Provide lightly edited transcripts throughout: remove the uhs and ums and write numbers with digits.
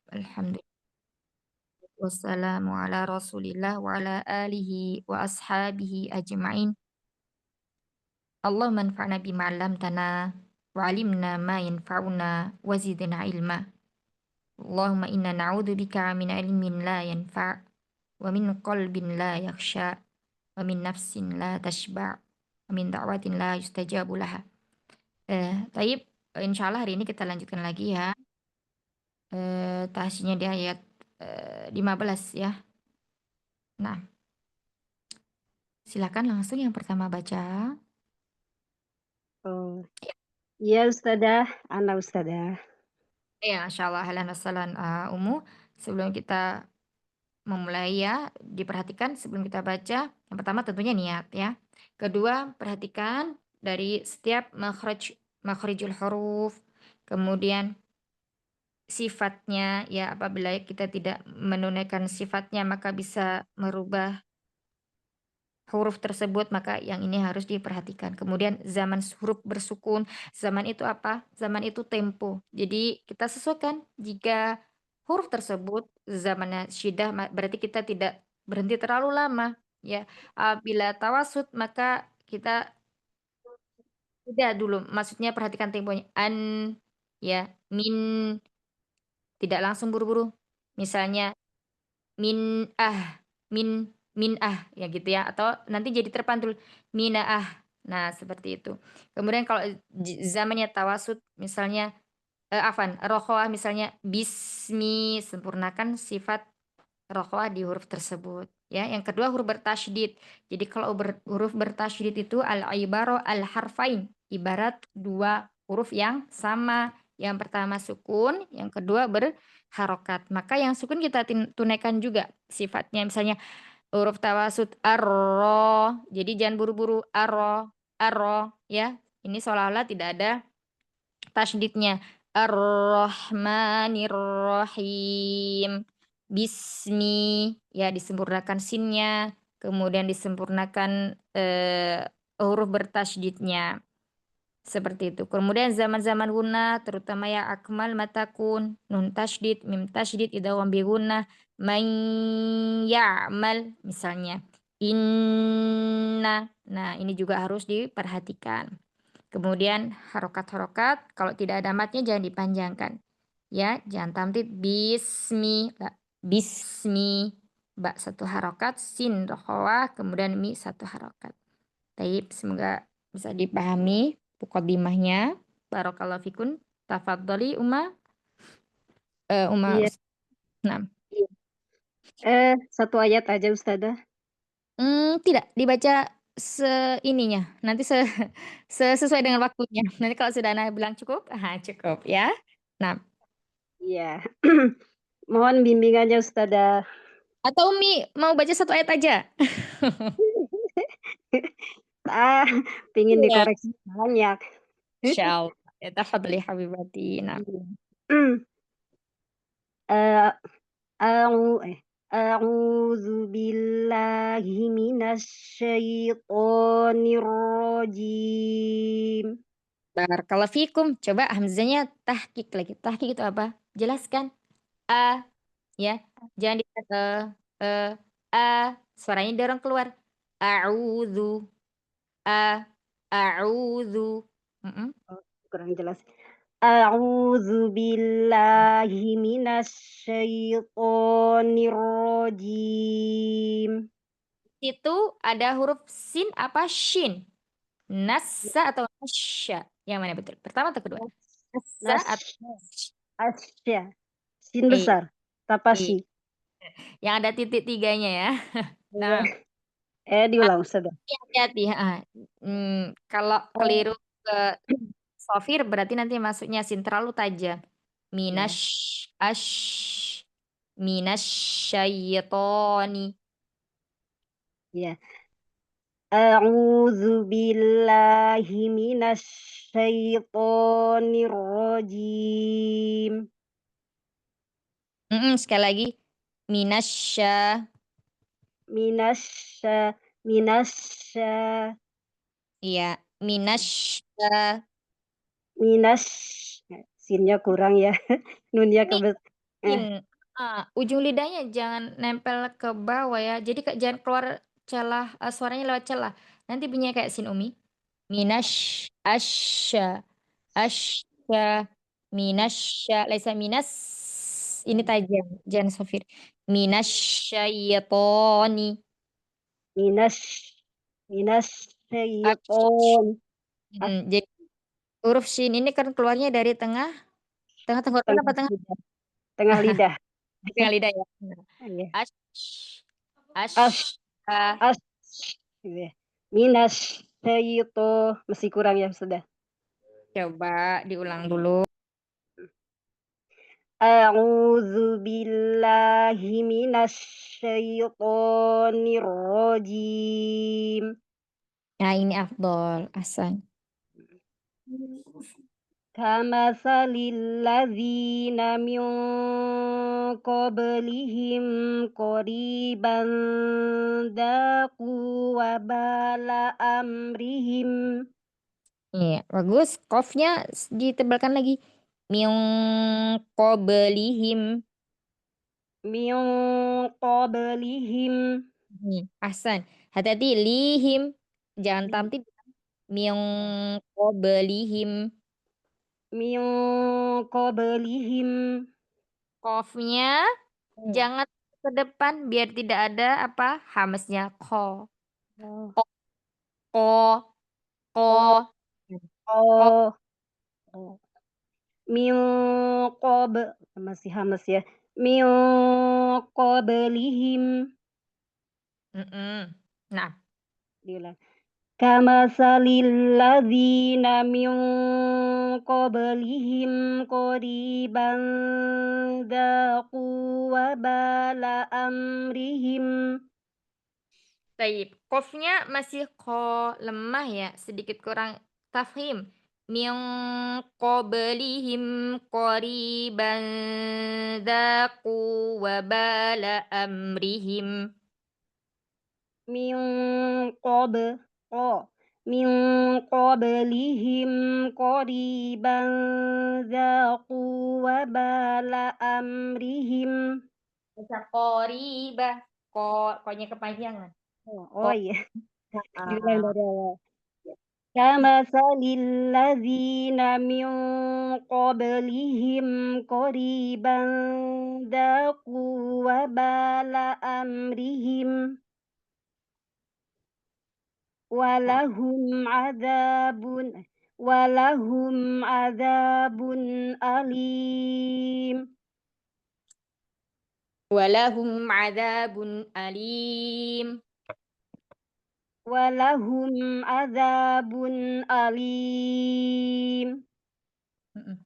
Alhamdulillah wassalamu ala Rasulillah wa ala alihi wa ashabihi ajma'in. Allahumma anfa'na bima 'allamtana wa 'allimna ma yanfa'una wa zidna ilma. Allahumma inna na'udzubika min ilmin la yanfa' wa min qalbin la yakhsha wa min nafsin la tashba' wa min da'watin la yustajabu laha. Taib, insyaallah hari ini kita lanjutkan lagi ya, tahsisnya di ayat 15 ya. Nah, silakan langsung yang pertama baca. Oh, iya Ustadzah, ana Ustadzah. Ya, masyaallah, ahlan wa sahlan, Sebelum kita memulai ya, diperhatikan sebelum kita baca, yang pertama tentunya niat ya. Kedua, perhatikan dari setiap makhrijul huruf, kemudian sifatnya ya, apabila kita tidak menunaikan sifatnya maka bisa merubah huruf tersebut, maka yang ini harus diperhatikan. Kemudian zaman huruf bersukun, zaman itu apa? Zaman itu tempo. Jadi kita sesuaikan, jika huruf tersebut zamannya syiddah berarti kita tidak berhenti terlalu lama ya. Apabila tawasud maka kita jeda dulu, maksudnya perhatikan temponya, ya, tidak langsung buru-buru. Misalnya ya gitu ya, atau nanti jadi terpantul, minaah. Nah, seperti itu. Kemudian kalau zamannya tawasud misalnya, rokhawah misalnya bismi, sempurnakan sifat rokhawah di huruf tersebut, ya. Yang kedua huruf bertasydid. Jadi kalau huruf bertasydid itu al-ibaru al-harfain, ibarat 2 huruf yang sama. Yang pertama sukun, yang kedua berharokat. Maka yang sukun kita tunaikan juga sifatnya. Misalnya huruf tawasud ar-ra, jadi jangan buru-buru ar-ra, ya. Ini seolah-olah tidak ada tasydidnya. Ar-Rahmanir-Rahim. Bismi, ya disempurnakan sinnya, kemudian disempurnakan huruf bertasydidnya. Seperti itu. Kemudian zaman-zaman gunnah terutama ya akmal matakun, nun tasydid, mim tasydid, idgham bi gunnah, man ya'mal misalnya. Inna. Nah, ini juga harus diperhatikan. Kemudian harokat-harokat, kalau tidak ada matnya jangan dipanjangkan. Ya, jangan tamtid bismi, la, bismi, ba satu harokat, sin rokhawah, kemudian mi satu harokat. Taib, semoga bisa dipahami muqaddimahnya. Barakallahu fikun. Tafadhali Iya, nah. iya. 1 ayat aja Ustadzah. Tidak, dibaca seininya, nanti sesuai dengan waktunya. Nanti kalau sudah Ana bilang cukup, cukup ya. Nah, Iya. Mohon bimbingannya Ustadzah. atau Umi mau baca satu ayat aja? Ah, pengen Iya. dikoreksi banyak. Insyaallah. Ya tafadhali habibati. Nah, Iya. Eee, a'u a'udzu billahi minasy syaithanir rajim. barakallahu fikum. Coba hamzanya tahqiq lagi. Tahqiq itu apa? Jelaskan. A, ya. Jangan di a, suaranya dorong keluar. A'udzu, a, a'udzu. Mhm. Oh, kurang jelas. A'udzu billahi minasy syaithanir rajim. Itu ada huruf sin apa shin? Nassa atau nasya? Yang mana betul? Pertama atau kedua? Nas Nassa nas atau asya, sin iya, besar, iya. tapasi. Yang ada titik tiganya ya. Iya. Nah, Diulang Ustazah. hati-hati, heeh. Kalau Oh, keliru ke shofir berarti nanti masuknya sin terlalu tajam. iya, Ash minasyaitoni. iya. A'udzu billahi minasy syaithanir rajim. Sekali lagi. Minasya, Minasya minasya iya, minasya. minas sinnya kurang ya, nunnya Ini kebes Eh, ujung lidahnya jangan nempel ke bawah ya, jadi jangan keluar celah, suaranya lewat celah, nanti bunyinya kayak sin Umi. Asya, asya, laisa ini tajam, jangan safir. Minasyaitoni, minas minas asy syaiton. jadi huruf shin ini kan keluarnya dari tengah tengah tenggorokan Tengah apa tengah lidah tengah lidah. tengah lidah ya? Bener. Iya. Asy As asya. as gitu ya. Minas syaiton masih kurang ya, sudah. Coba diulang dulu. A'udzu billahi minasy syaithanir rajim. Nah, ini afdol, ahsan. Kamatsalil ladzina min qablihim qariban daqu wabala amrihim. Iya, bagus. Qafnya ditebalkan lagi. Min qablihim. Min qablihim. Ahsan. Hati-hati lihim. Jangan tamtid. Min qablihim. Min qablihim. Qafnya Oh, jangan ke depan biar tidak ada apa hamesnya ko. oh, Ko ko ko. oh, Ko. oh, oh. Min qab masih hamas ya. Min qablihim. Mm-mm. Nah, Diulang. Kamasalil ladzina min qablihim qariban daqu wabala amrihim. taib. Qafnya masih ko lemah ya, sedikit kurang tafhim. Min qablihim qariban dzaqu wabala amrihim. Min qab qa min qablihim qariban dzaqu wabala amrihim. Bisa qaribah. Ko-nya kepanjangan. Oh, Ko. oh iya, diulang Ah. dari awal. Kamatsalil ladzina min qablihim qariban daqu wabala amrihim walahum adzabun walahum adzabun alim. Walahum adzabun alim. Walahum adzabun alim. Mm-mm.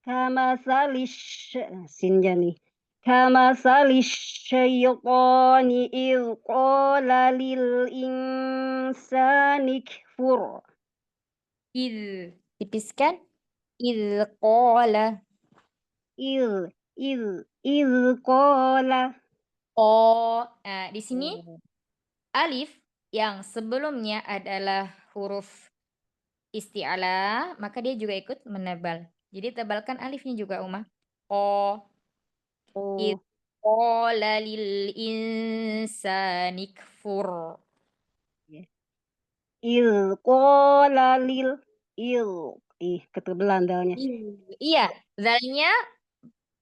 Kamasalish sinja nih. Kamasalish syaitani idh qala lil insani kfur. Tipiskan. Qala. Idh qala. Di sini alif yang sebelumnya adalah huruf isti'ala, maka dia juga ikut menebal. Jadi tebalkan alifnya juga, Uma. O, id, Oh, qala lil insani kfur. ya. Idh qala lil ketebelan dalnya. Iya, zalnya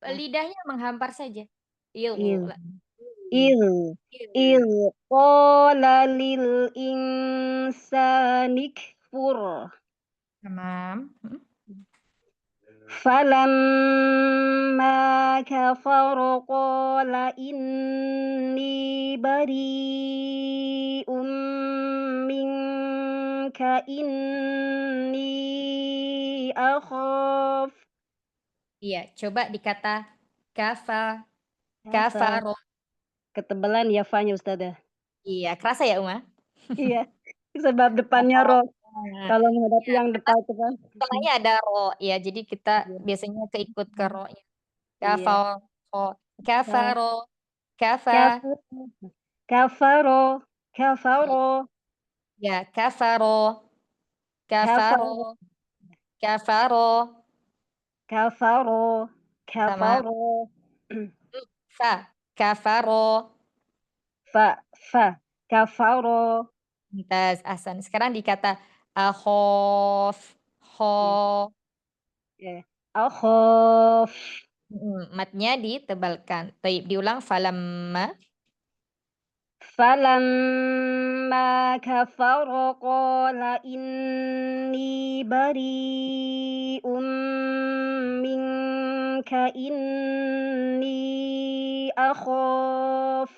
lidahnya menghampar saja. Il, Idh la- idh il. idh qala lil insani kfur. Tamam. Falamma kafara qala inni bari'um minka inni akhaf. Iya, coba dikata kafa, Hafal. kafaro. Ketebalan ya fa-nya Ustazah. Iya, kerasa ya, Uma? Iya, sebab depannya ro, Nah, kalau menghadapi iya, yang karena depan itu kan. setelahnya ada ro, ya. Jadi kita Iya. biasanya keikut ke Mhm. ro-nya. Iya. Kafaro, Ka kafaro, kafa, kafaro kafaro kafaro ya, kafaro, kafaro kafaro, kafaro. kafaro Sama kafaro, fa, kafaro. fa, kafaro, Mumtaz, ahsan. Sekarang di kata, khof, ya, kho, ya, akhof, matnya ditebalkan. Taib, diulang, falamma. falamma kafara qala inni bari'um minka inni akhaf.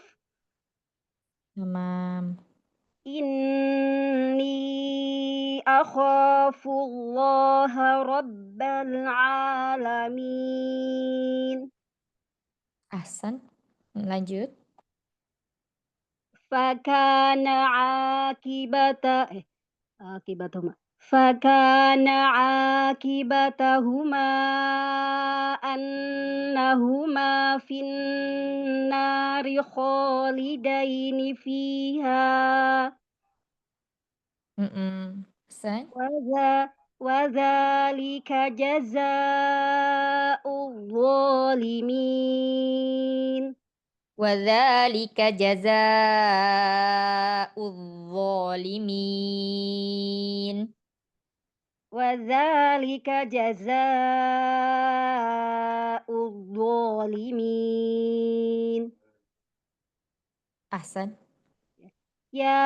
Tamam. Inni akhafullaha rabbal alamin. Ahsan. Lanjut. Fakana akibatahuma. Fakana akibatahuma annahuma finnari khalidaini fiha. Ahsan. وذلك جزاء الظالمين. Wadzalika jazaa'udz zalimin. وذلك جزاء الظالمين. Ahsan. يا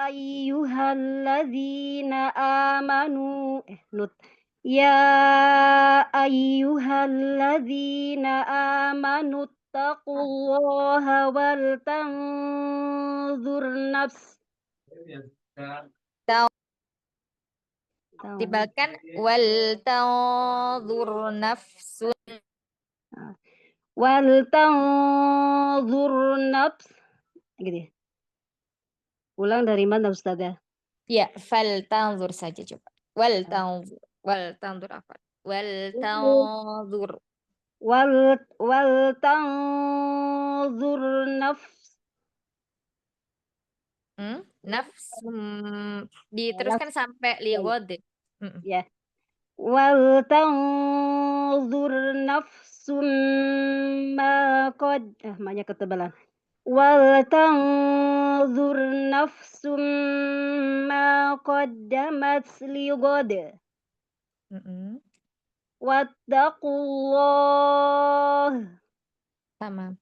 أيها الذين آمنوا يا أيها الذين آمنوا اتقوا الله ولتنظر نفس Tahu, تمام. tibakan wal tanzur nafsun. ولتنظر نفس gitu ya. Ulang dari mana Ustazah? Ya, fal tanzur saja coba. Wal tanzur apa? Wal tanzur. Wal tanzur nafs Nafsum, nafs diteruskan sampai liwad. Mm-mm. ya. Wal tanzur nafsum ma maknya ketebalan. Wal tanzur nafsum ma qaddamat lighad. Mm-mm. Wattaqullah Sama.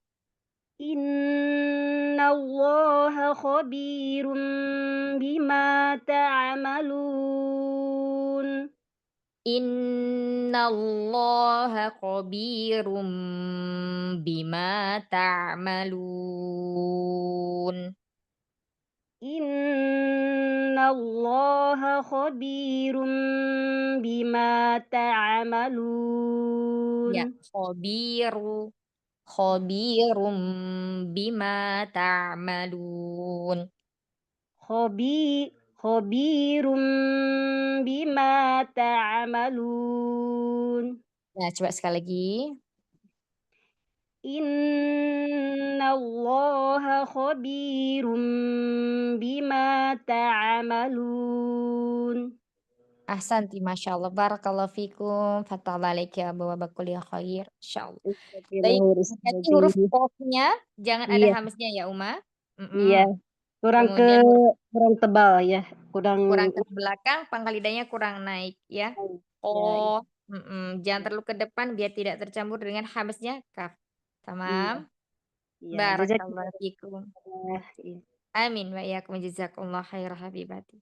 innallaha khabirum bima ta'malun. Innallaha khabirum bima ta'malun. Innallaha khabirum bima ta'malun. Ya, khabirum bima ta'malun. Khabi Khabirum bima ta'malun. Nah, coba sekali lagi. Innallaha khabirum bima ta'malun. Ahsanti, Masya Allah. Barakallahu fikum. Fatahullah alaiki abwaaba kulli khair. Insyaallah. Baik, Astagfirullah hati huruf Ustazah. qafnya jangan ada Iya, hamznya ya, Uma. iya, kurang Kemudian huruf kurang tebal ya, kurang kurang ke belakang, pangkal lidahnya kurang naik ya. ya, Oh, jangan iya, terlalu ke depan biar tidak tercampur dengan hamznya kaf. iya, Tamam. iya, Barakallahu jazakallah fikum. khair, iya. Amin wa iyyakum jazakumullah khair habibati.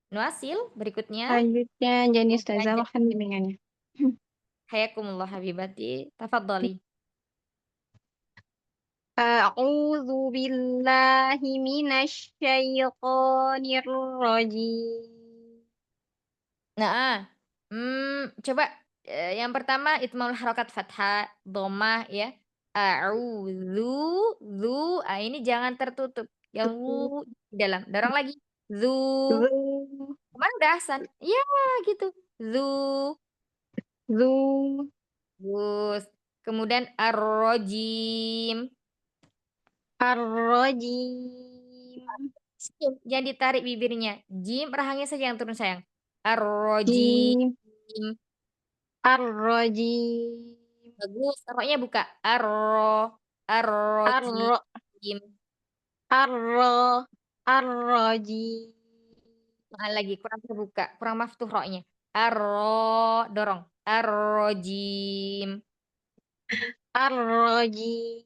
Nuasil berikutnya. Selanjutnya jadi Ustazah Lanjut. makan bimbingannya. Hayakumullah habibati. Tafadhali. A'udzu billahi minasyaitonir rajim. Nah, coba yang pertama itmamul harakat fathah, dhammah ya. A'udzu, zu, ini jangan tertutup. Yang di dalam. Dorong lagi. Zu. Zu, Kemarin udah ahsan. Iya, gitu. Zu. zu, Terus kemudian ar-rajim. ar-rajim. Senyum, jangan ditarik bibirnya. Jim, rahangnya saja yang turun sayang. Ar-rajim. Jim, Ar-rajim. Bagus, roknya buka. Ar-ro. Arrojim. Ar-ro. Ar-rajim. Lagi kurang terbuka, kurang maftuh roknya. Dorong. Arrojim. Ar-rajim.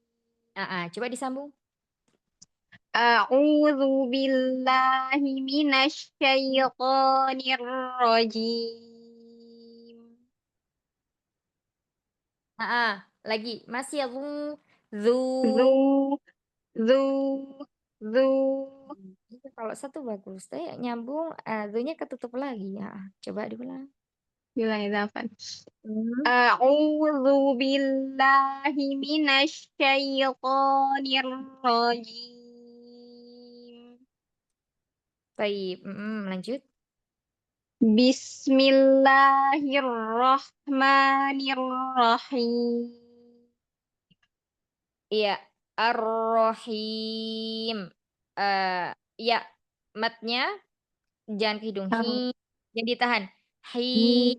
Coba disambung. A'udzu billahi minasy syaithanir rajim. Lagi masih ya zu. Zu zu zu. Kalau satu bagus, tapi nyambung, zunya ketutup lagi ya. Coba diulang. Bilangnya apa? Hmm. A'udzu billahi minasy syaithanir rajim. Baik, lanjut. Bismillahirrahmanirrahim. Iya, ar-Rahim. Ya, matnya jangan ke hidung. Jangan ditahan. Hi,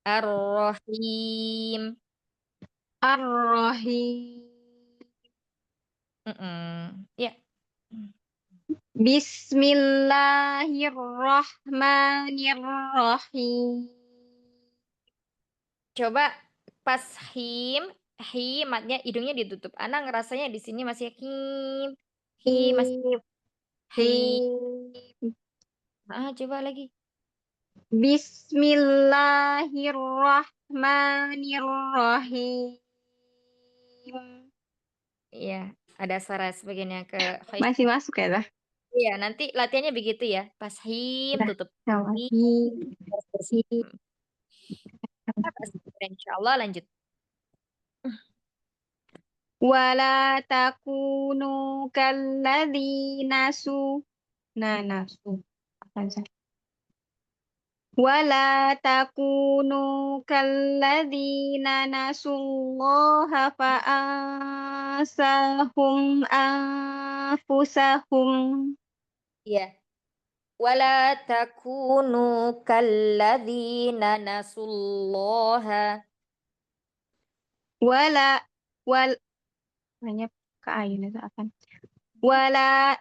ar-Rahim. Ar-Rahim. Ya. Bismillahirrahmanirrahim. Coba pas matnya hidungnya ditutup. Ana ngerasanya di sini masih him. Masih Him. hi. Him. Coba lagi. Bismillahirrahmanirrahim. Iya, ada suara sebagian yang ke Masih masuk ya, Tah? Iya, nanti latihannya begitu ya. Pas him Dah. tutup. Him, Him. terus bersih. Him. Insyaallah lanjut. Wala takunu kalladzina nasu. Apa sih? Wala takunu kalladzina nasullaha fa'ansahum anfusahum. Iya. Wala takunu kalladzina nasullaha. Wala wal banyak ke ayun itu akan. Wala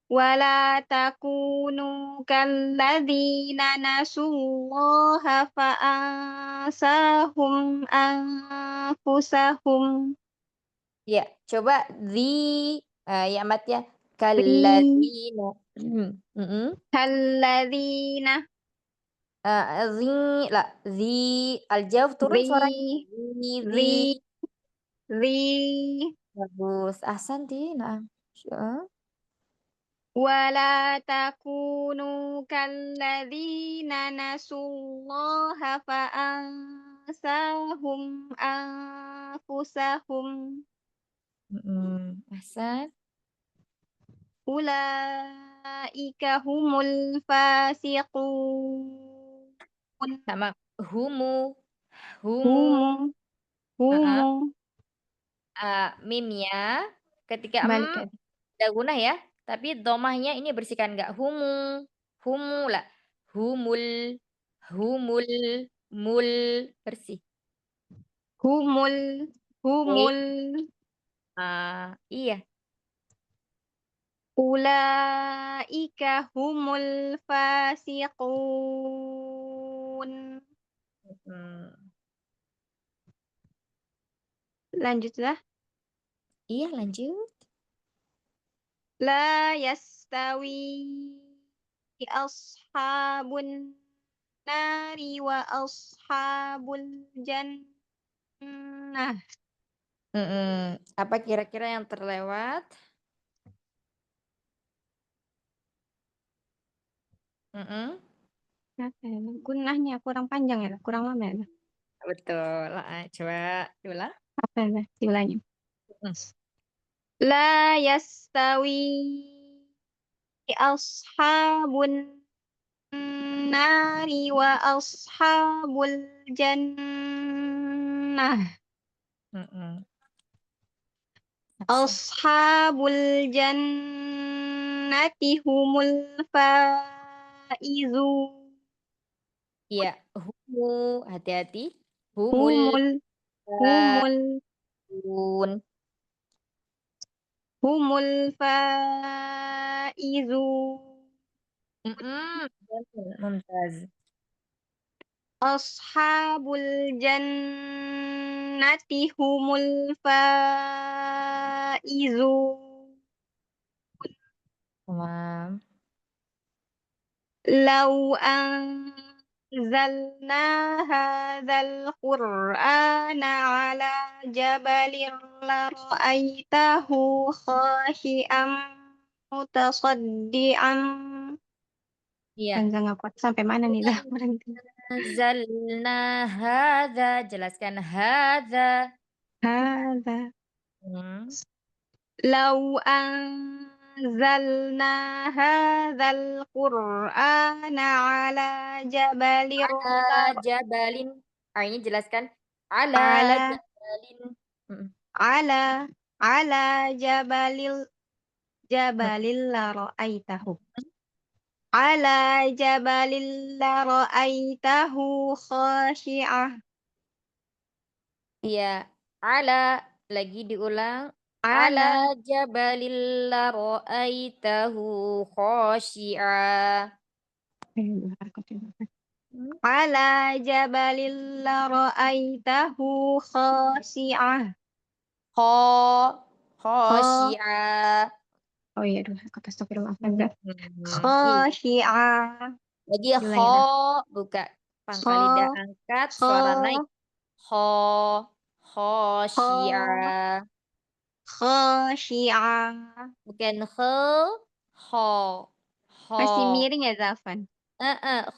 wala takunu kalladzina nasullaha fa'ansahum anfusahum. Ya, coba ya Mat ya. Zi Kalladzina. kalladzina Zi lah, aljawf turun suaranya. zi Zi. zi zi Bagus. Ahsanti. Nah. wala takunu kalladzina nasullaha fa'ansahum anfusahum. Ahsan. Ulaika humul fasiqun. Sama humu. Humu Uh-uh. humu Mimnya ketika balik ya. ada gunah ya, tapi domahnya ini bersihkan enggak humu lah, humul humul mul bersih. Humul Oke. humul Iya. ulaika humul fasiqun. Lanjutlah. Iya lanjut. La yastawi ashabun nari wa ashabul jannah. Apa kira-kira yang terlewat? Gunahnya kurang panjang ya, kurang lama ya. Betul. Coba diulang. Apa ya, diulangnya. Mm. La yastawi ashabun nari wa ashabul jannah. Ashabul jannati humul faizun. Iya, humu hati-hati. Humul humul humul faizun. humul faizun. Mumtaz. Ashabul jannati humul faizun. Tamam. لو أنزلنا هذا القرآن على جبل لرأيته خاشعا متصدعا. Iya. Panjang nggak kuat sampai mana nih dah berhenti. Anzalna hadza. Jelaskan hadza. Hada. Hmm. لو أنزلنا هذا القرآن على جبل Ala jabalin. Ini jelaskan. Ala على jabalin. Mm, على على جبل لرأيته على جبل لرأيته خاشعا. Iya. Ala. Lagi diulang. Ala على jabalil la ra'aitahu khashi'a. Hmm. على جبل لرأيته خاشعا. Kho خا khashi'a. Oh iya, aduh, kata astagfirullah. Enggak. Iya. Khashi'a. Lagi Gila kho, ya dah. buka pangkal Kha lidah angkat, kha suara naik. Kho khashi'a. kha khashi'a. Bukan kho, kho. Kho. Masih miring ya, Zafan?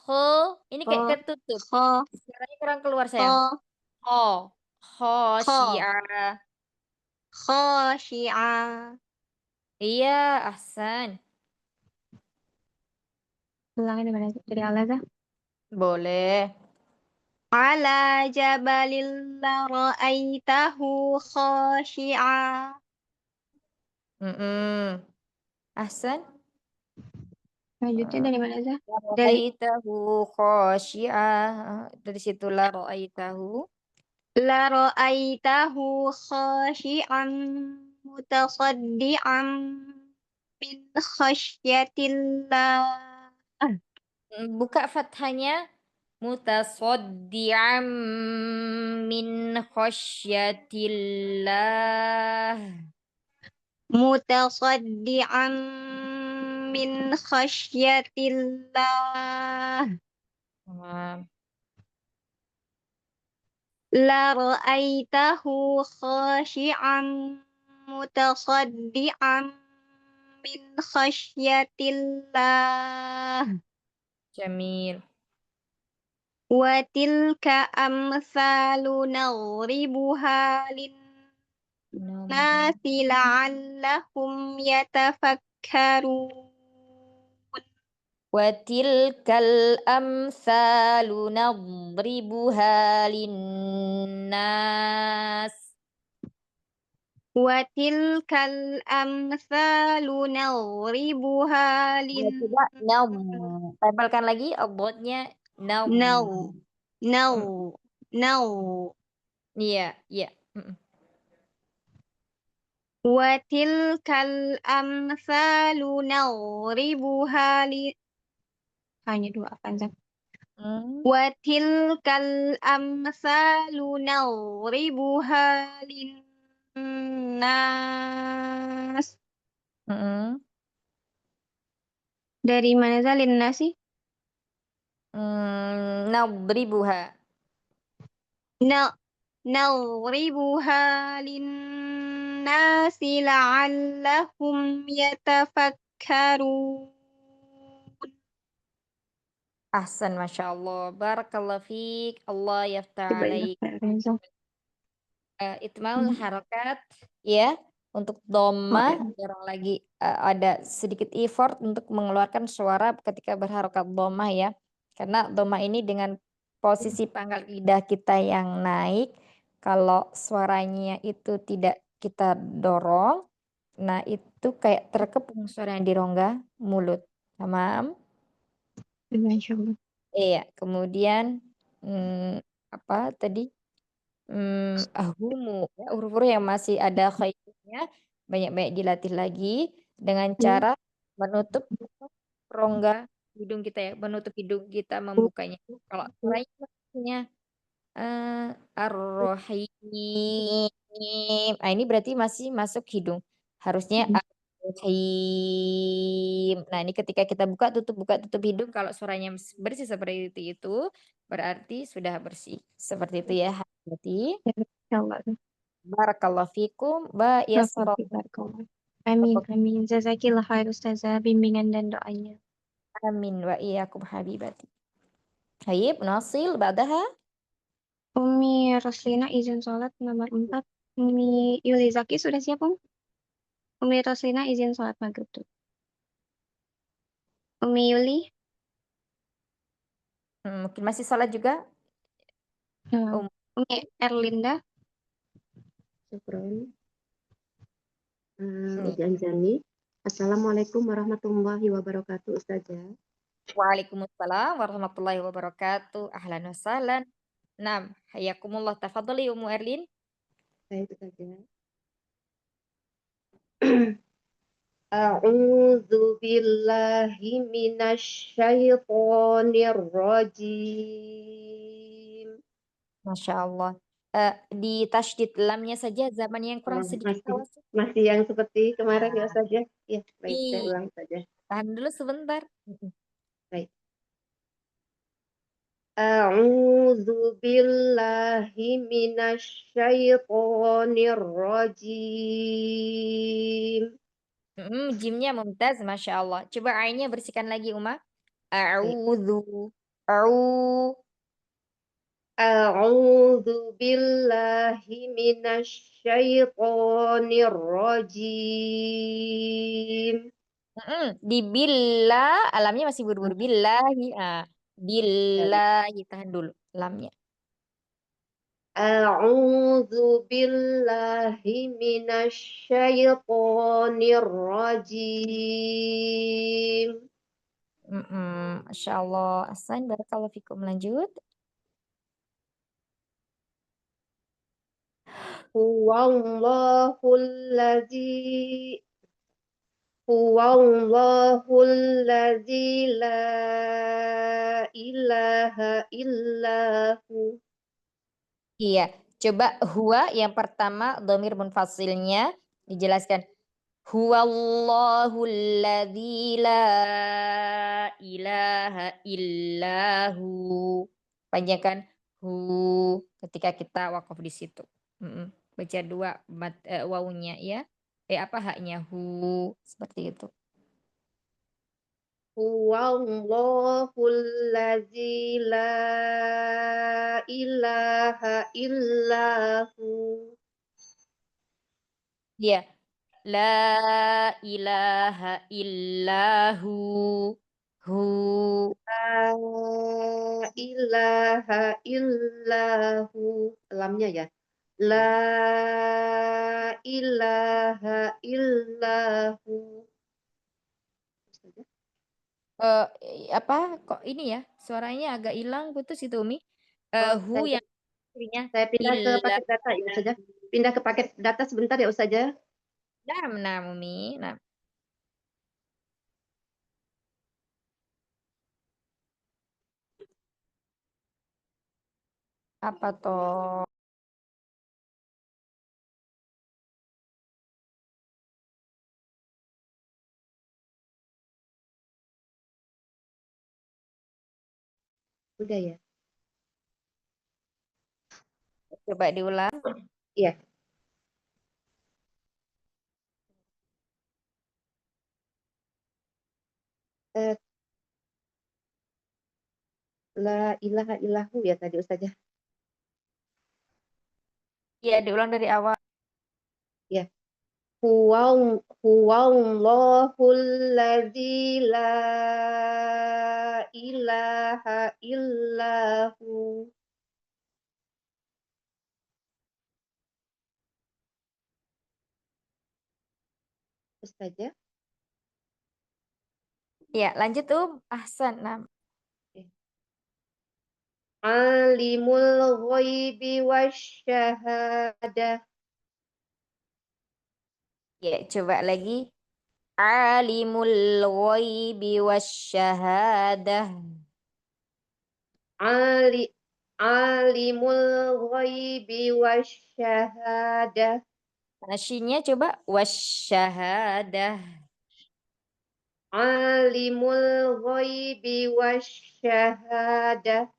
Kho. Ini kayak Kha ketutup. kha Suaranya kurang keluar sayang. kha Kho. kha Khashi'a. khashi'a. Iya, Ahsan. Ulangin dari Al-Azhar. Boleh. Ala jabalil la ra'aitahu khashi'a. Ahsan. Lanjutnya dari mana, Zah? Dari Ra'aitahu khashi'a. Dari situlah ra'aitahu. la ra'aitahu khashi'an mutasaddian min khasyatillah. Buka fathahnya. Mutasaddi'am min khasyatillah. Mutasaddian min khasyatillah. Tamam. La ra'aitahu khashi'an mutasaddian min khasyatillah. Jamil. Wa tilka amsalu nadribuha linnasi la'allahum yatafakkarun. Watilkal amsalu nadribuha linnas. Wa tilkal amsalu nadribuha Ya, coba naum. Tempelkan lagi obotnya naum. naw naw Mm, naw. Iya, iya. Mm. Wa tilkal amsalu nadribuha hanya dua panjang. Mm. Wa tilkal amsalu nadribuha linnas. Mm. Dari mana zalin nasi? Nadribuha. Na nadribuha linnasi la'allahum yatafakkarun. Ahsan, Masya Allah. Barakallah fiq. Allah yaftah Coba ya, alaik. Pak Renzo. Itmaul harakat ya. Untuk Oh, doma ya. dorong lagi ada sedikit effort untuk mengeluarkan suara ketika berharokat doma ya. Karena doma ini dengan posisi pangkal lidah kita yang naik, kalau suaranya itu tidak kita dorong, nah itu kayak terkepung suara yang di rongga mulut. Tamam? Insya Allah. Iya, kemudian apa tadi? Ahumu ya, huruf-huruf yang masih ada khairnya banyak-banyak dilatih lagi dengan Hmm. cara menutup rongga hidung kita ya, menutup hidung kita membukanya. Kalau suaranya ar-rahim. Ah, ini berarti masih masuk hidung. Harusnya ar-rahim. Nah, ini ketika kita buka tutup hidung kalau suaranya bersih seperti itu berarti sudah bersih. Seperti itu ya. Berarti Ya, insyaallah. barakallahu fikum wa yasra. Barakallah. Amin, amin. Jazakillah khair Ustazah bimbingan dan doanya. Amin wa iyyakum habibati. Baik, nasil ba'daha. Umi Roslina izin sholat nomor 4. Umi Yulizaki sudah siap, Om? Umi Roslina izin sholat maghrib tuh. Umi Yuli, Mungkin masih salat juga. Um, Umi Erlinda, Syukron. Ini. Janjani. Assalamualaikum warahmatullahi wabarakatuh, Ustazah. Waalaikumsalam warahmatullahi wabarakatuh. Ahlan wa sahlan. Naam, hayakumullah. Tafadhali Ummu Erlin. Baik, Ustazah. A'udzu billahi minasyaitonir rajim. Masya Allah. Di tasydid lamnya saja zaman yang kurang sedikit awas. Masih yang seperti kemarin ya, Ustazah? Ya, baik, saya Ih, ulang saja. tahan dulu sebentar. Baik. A'udzu billahi minasyaitonir rajim. Jimnya mumtaz, Masya Allah. Coba ainnya bersihkan lagi, Uma. Baik. A'udzu. A'u. A'udzu billahi minasyaitonir rajim. Di billah, alamnya masih buru-buru. Billahi. Billahi. Tahan dulu lamnya. A'udzu billahi minasyaitonir rajim. Masya Allah. Ahsan, barakallahu fikum. Lanjut. Huwallahul ladzi Huwallahul ladzi la ilaha illahu. Iya. Coba huwa yang pertama domir munfasilnya dijelaskan. Huwallahul ladzi la ilaha illahu. Panjangkan hu ketika kita wakaf di situ. Baca dua wawunya ya. Apa haknya hu seperti itu. Huwallahul ladzi la ilaha illahu. Iya. La ilaha illahu. Hu. La ilaha illahu. Lamnya ya. La ilaha illahu. Eh, Apa kok ini ya suaranya agak hilang putus itu Umi. Hu Saya, yang akhirnya saya pindah ke illa. paket data ya saja. Pindah ke paket data sebentar ya saja. Nah, Umi. Nah, apa toh? Udah ya. Coba diulang. Iya. Eh, La ilaha illahu ya tadi saja. Iya, diulang dari awal. Ya. Huwallahul ladzi la ilaha illahu. Ustazah. Iya, lanjut Ahsan. Nah, Alimul ghaibi wasyahadah. Ya, coba lagi. Alimul ghaibi wasyahadah. Alimul ghaibi wasyahadah. Shinnya coba wasyahadah. Alimul ghaibi wasyahadah.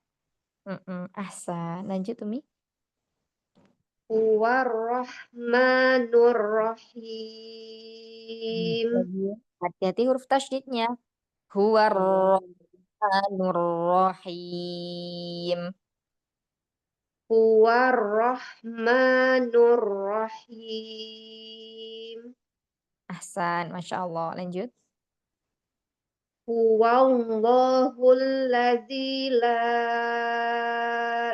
Ahsan. Lanjut Umi. Huwarrahmanur rahim. Hati-hati huruf tasydidnya. Huwarrahmanur rahim. Huwarrahmanur rahim. Ahsan, Masya Allah. Lanjut. Huwallahul ladzi la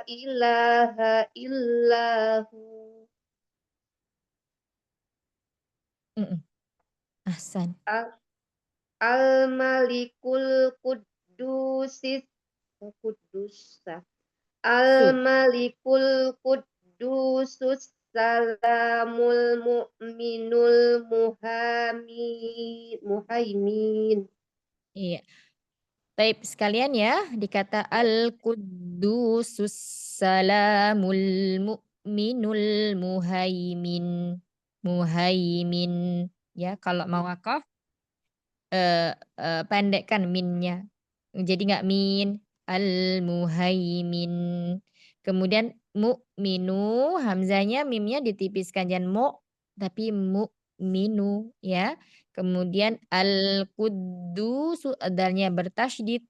ilaha illahu. Ahsan. Al-Malikul Al-Malikul Quddusus Salamul Mu'minul Muhaimin. Iya. Baik, sekalian ya, dikata Al-Quddusus Salamul Mu'minul Muhaimin. Ya, kalau mau wakaf pendekkan minnya. Jadi nggak min, Al-Muhaimin. Kemudian mu'minu, hamzanya mimnya ditipiskan, jangan mu, tapi mu'minu ya. Kemudian al-quddus dalnya bertasydid.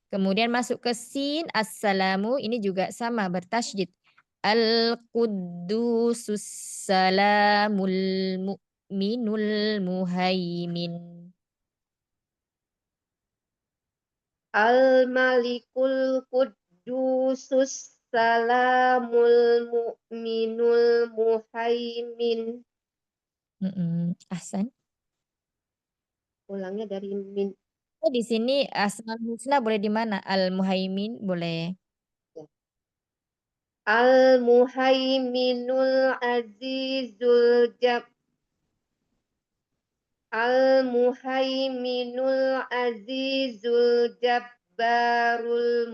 Kemudian masuk ke sin, assalamu, ini juga sama bertasydid. Al-quddusus salamul mu'minul muhaimin. Al-Malikul Quddusus Salamul Mu'minul Muhaimin. Ahsan. Ulangnya dari min. Di sini Asmaul Husna boleh di mana? Al-Muhaimin boleh. Al-Muhaiminul Azizul Al-Muhaiminul Azizul Jabbarul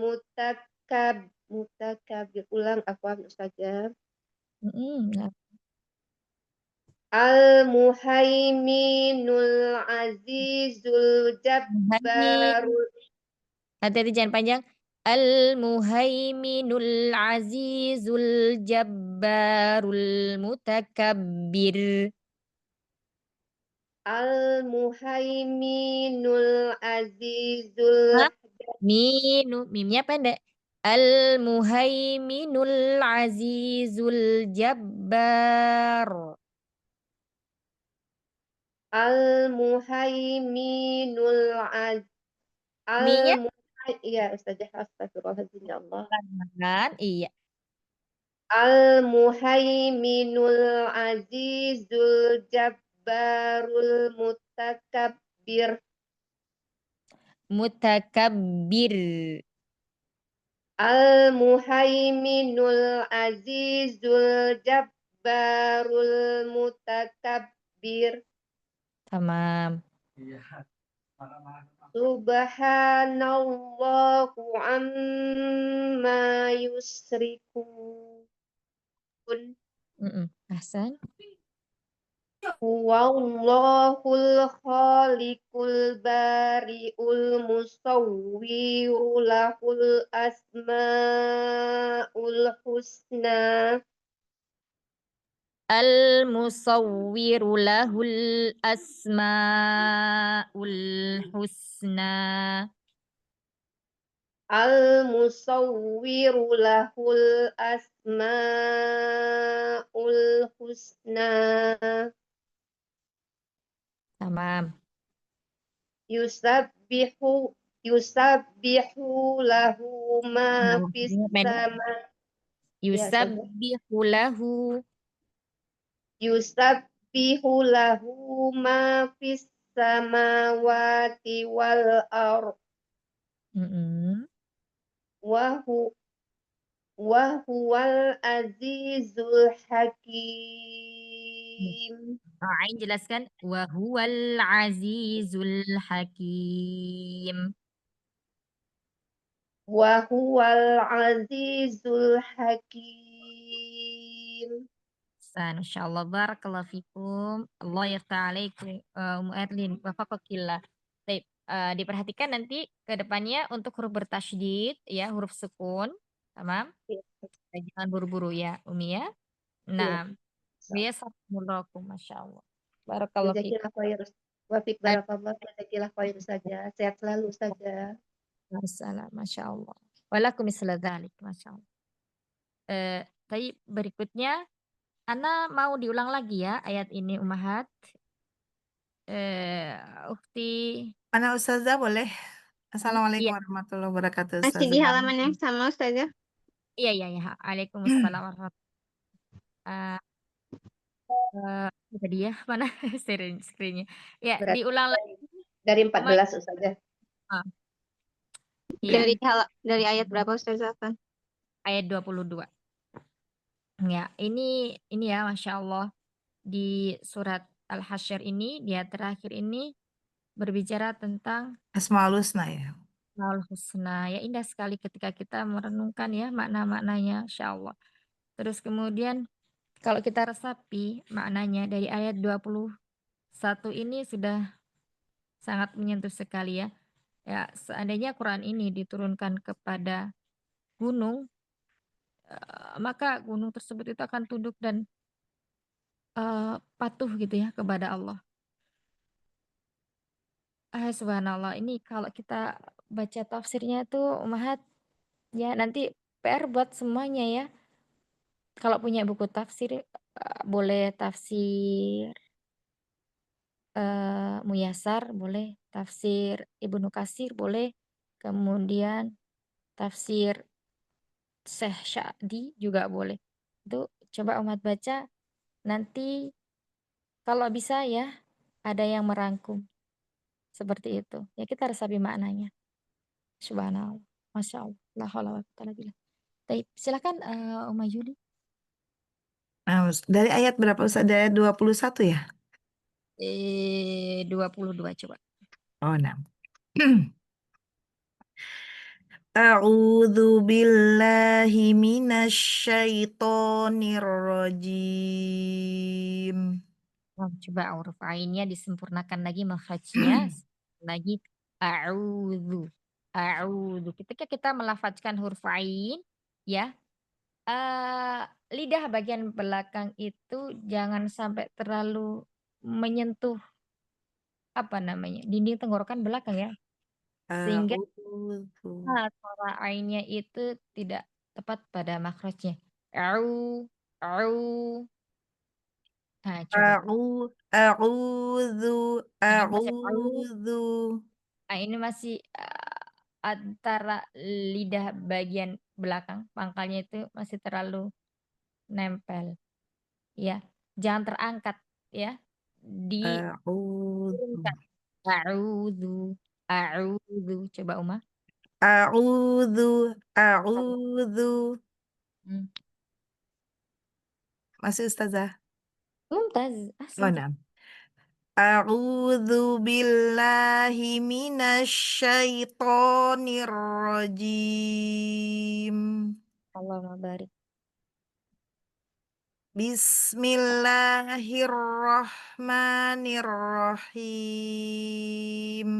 Mutakabir. Ulang apa Ustazah? Al-Muhaiminul Azizul Jabbarul. Hati-hati jangan panjang. Al-Muhaiminul Azizul Jabbarul Mutakabbir. Al-Muhaiminul Azizul. Mimnya pendek. Al-Muhaiminul Azizul Jabbar. Al-Muhaiminul Minya? Iya, Ustazah, astagfirullahaladzim, ya Allah. Iya. Al-Muhaiminul Azizul Jabbarul Mutakabbir. Mutakabbir. Al-Muhaiminul Azizul Jabbarul Mutakabbir. Tamam. Subhanallahu amma yusrikun. Ahsan. Huwallahul khaliqul bari'ul musawwiru lahul asma'ul husna. Al-musawwiru lahul asma'ul husna. Al-musawwiru lahul asma'ul husna. Tamam. Yusabbihu lahu ma fis sama. Yusabbihu lahu. Yusabbihu lahu ma fis samawati wal ardh. Wa Wa huwal azizul hakim. Ain jelaskan. Wa huwal azizul hakim. Wa huwal azizul hakim. Insyaallah barakallahu fikum. Allah yaftah alaikum Ummu Erlin wafaqakillah. Baik, diperhatikan nanti ke depannya untuk huruf bertasydid ya, huruf sukun. Tamam? Iya, Jangan buru-buru ya, Umi ya. iya. Nah, biasakumullahu masyaallah. Barakallahu fikum. Jazakillah khair. Wafik barakallah. Jazakillah khair saja. Sehat selalu saja. Waalaikumsalam, masyaallah. Walakum misla dzalik, masyaallah. Baik, berikutnya Ana mau diulang lagi ya ayat ini Ummahat. Ukhti Mana Ustazah boleh? iya, Assalamualaikum warahmatullahi wabarakatuh Masih di Ustazah. halaman yang sama, Ustazah? iya, Waalaikumsalam warahmatullahi tadi ya, mana screen-nya. Ya, Berarti diulang lagi dari Ummahat. 14 Ustazah. Iya, Dari ayat berapa, Ustazah? ayat 22. Ya, ini ya Masya Allah di surat Al-Hasyr ini, di ayat terakhir ini berbicara tentang Asmaul Husna ya. Asmaul Husna. Ya indah sekali ketika kita merenungkan ya makna-maknanya, Masya Allah. Terus kemudian kalau kita resapi maknanya dari ayat 21 ini sudah sangat menyentuh sekali ya. Ya, seandainya Quran ini diturunkan kepada gunung, maka gunung tersebut itu akan tunduk dan patuh gitu ya kepada Allah. Subhanallah, ini kalau kita baca tafsirnya tuh Ummahat, ya nanti PR buat semuanya ya. Kalau punya buku tafsir, boleh tafsir Muyasar, boleh tafsir Ibnu Katsir, boleh kemudian tafsir Syekh Sa'di juga boleh. Itu coba umat baca, nanti kalau bisa ya ada yang merangkum seperti itu. Ya kita resapi maknanya. Subhanallah, Masya Allah, la haula wa la quwwata illa billah. Baik, silakan Uma Yuli. Nah, dari ayat berapa Ustaz? Dari ayat 21 ya? 22 coba. Oh, nah. A'udzu billahi minasyaitonir rajim. Coba huruf ainnya disempurnakan lagi makhrajnya. Lagi a'udzu. A'udzu. Ketika kita melafazkan huruf ain ya, lidah bagian belakang itu jangan sampai terlalu menyentuh apa namanya? Dinding tenggorokan belakang ya. Sehingga A'udzu. suara ainnya itu tidak tepat pada makhrajnya. Au, au. Nah, coba. A'udzu. Ini masih au. A'udzu. Nah, ini masih antara lidah bagian belakang, pangkalnya itu masih terlalu nempel. Ya, jangan terangkat ya. A'udzu. Diturunkan. A'udzu, a'udzu. Coba Uma. A'udzu. A'udzu. Hmm. Masih Ustazah? Mumtaz, Oh, ahsan. nah. A'udzu billahi minasyaitonir rajim. Allahumma barik. Bismillahirrahmanirrahim.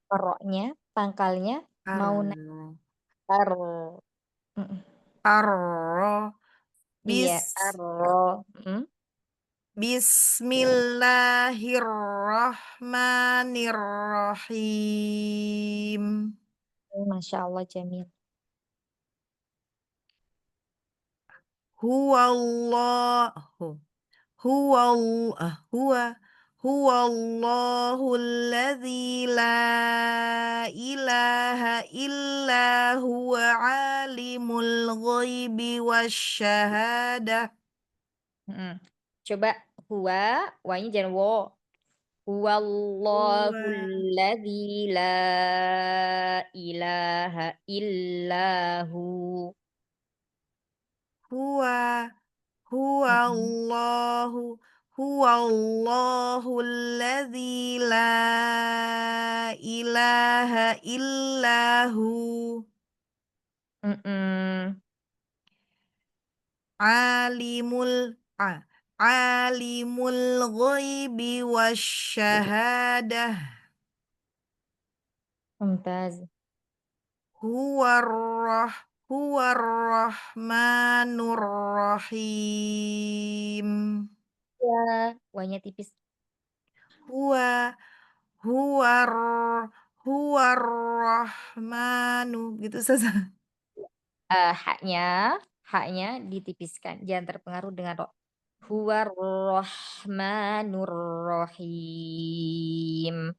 Roknya, pangkalnya mau naik. Ar Mm-mm. ar Iya, bis arro. Bismillahirrahmanirrahim. Masya Allah, Jamil. Huwallahu huwallahul ladzi la ilaha illa huwa alimul ghaibi wasyahadah. Coba huwa, wanya jangan wo. Huwallahul ladzi la ilaha illahu. huwa Mm-mm. huwallahu huwallahul ladzi la ilaha illahu Mm-mm. alimul a- alimul ghaibi wasyahadah Mumtaz. huwarrah huwarrahmanur rahim Ya, wanya tipis. huwa huwar huwarrahmanu gitu saja. Haknya ditipiskan, jangan terpengaruh dengan ro. Huwa Rahmanur Rahim.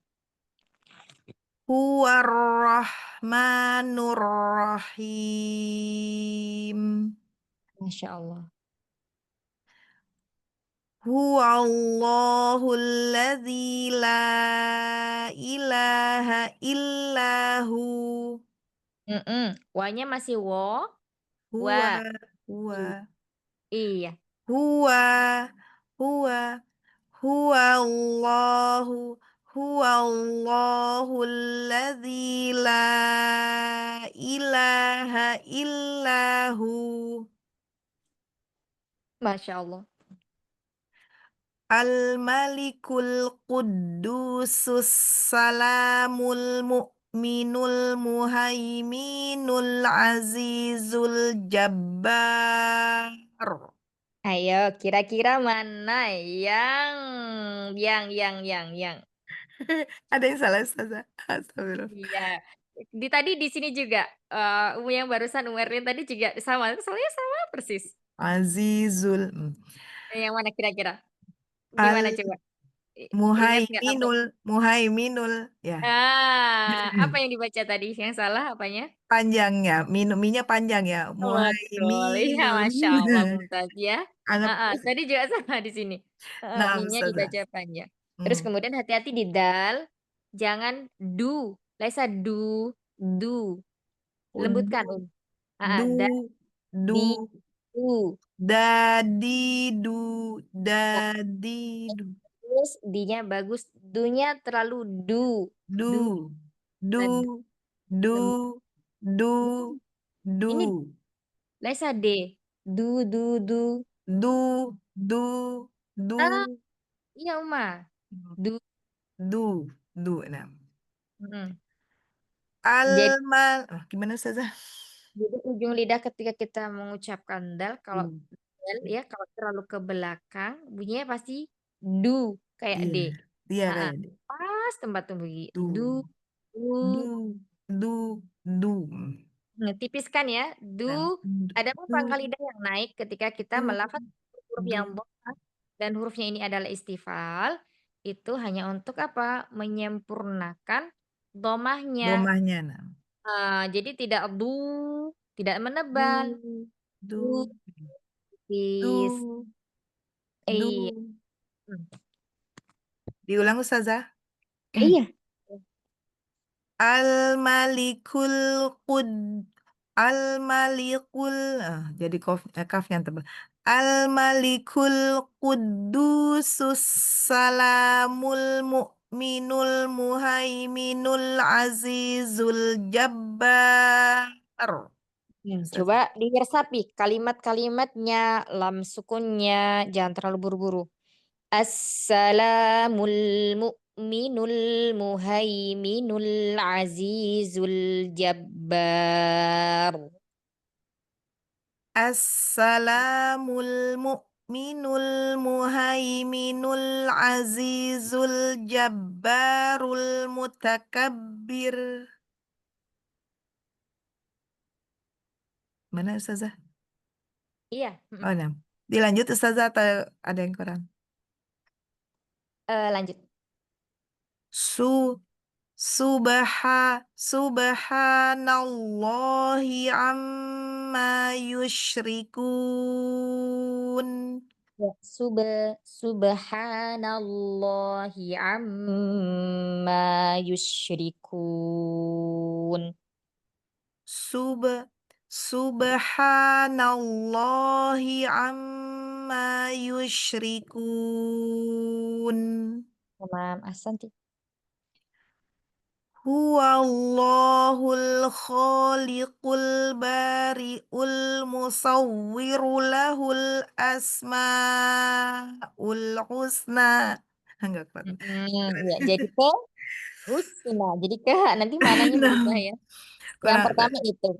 Huwarrahmanur rahim Masya Allah. Huwallahul ladzi la ilaha illahu Wanya masih wo, huwa wa. huwa Iya, huwa huwa huwallahu huwallahul ladzi la ilaha illahu Masya Allah. Al-Malikul Quddusus Salamul Mu'minul Muhaiminul Azizul Jabbar. Ayo, kira-kira mana yang. Ada yang salah Ustazah? Astagfirullah. Iya. Tadi di sini juga, yang barusan Erlin tadi juga sama, soalnya sama persis. Azizul Yang mana kira-kira? Gimana Al coba? Ingat nggak apa? Muhaiminul ya Apa yang dibaca tadi? Yang salah apanya? panjangnya minumnya panjang ya Betul, iya Muhaiminul Masya Allah Mumtaz ya. anggap Tadi juga sama di sini. nah Minnya Ustazah. dibaca panjang. Terus Hmm. kemudian hati-hati di dal, jangan du, laisa du, lembutkan. Udu Da, du di, du du. Dadidu, Nah, dadidu, terus dinya bagus, dunya terlalu du, du, du, nah, du, lembut. du, du, Ini laisa de, du. du, du, du, Ah, iya Uma, du. du, nah. Mm. Jadi, Gimana saja? jadi ujung lidah ketika kita mengucapkan dal, kalau Du. dal ya kalau terlalu ke belakang bunyinya pasti du kayak Iya, d. iya Ah, kayak pas tempat bunyi du, du, du. du, du, du. Tipiskan ya, du. Nah, Ada pun du, pangkal lidah yang naik ketika kita du, melafaz huruf yang du, bosan dan hurufnya ini adalah istifal, itu hanya untuk apa? Menyempurnakan domahnya. domahnya, nah. Jadi tidak tidak Du, menebal. du, Du, tipis. du, Iya. du. Diulang Ustazah. Iya. Al-Malikul Qud Al-Malikul jadi kafnya tebal. Al-Malikul Quddusus Salamul Mu'minul Muhaiminul Azizul Jabbar. Coba Ustazah. diresapi kalimat-kalimatnya, lam sukunnya, jangan terlalu buru-buru. Assalamul mu'minul muhaiminul azizul jabbar. Assalamul Mu'minul Muhaiminul Azizul Jabbarul Mutakabbir. Mana Ustazah? Iya. Oh, nah. Dilanjut Ustazah atau ada yang kurang? Lanjut. Su Subhanallahi amma yushrikun. Ya, subhanallahi amma yusyrikun. Sub Subhanallahi amma yushrikun. Tamam, ahsanti. Huwallahul khaliqul bari'ul musawwiru lahul asma'ul husna. Enggak kuat. Ya, jadi ke husna. Jadi ke nanti mananya berubah Nah, ya. Yang kurang pertama itu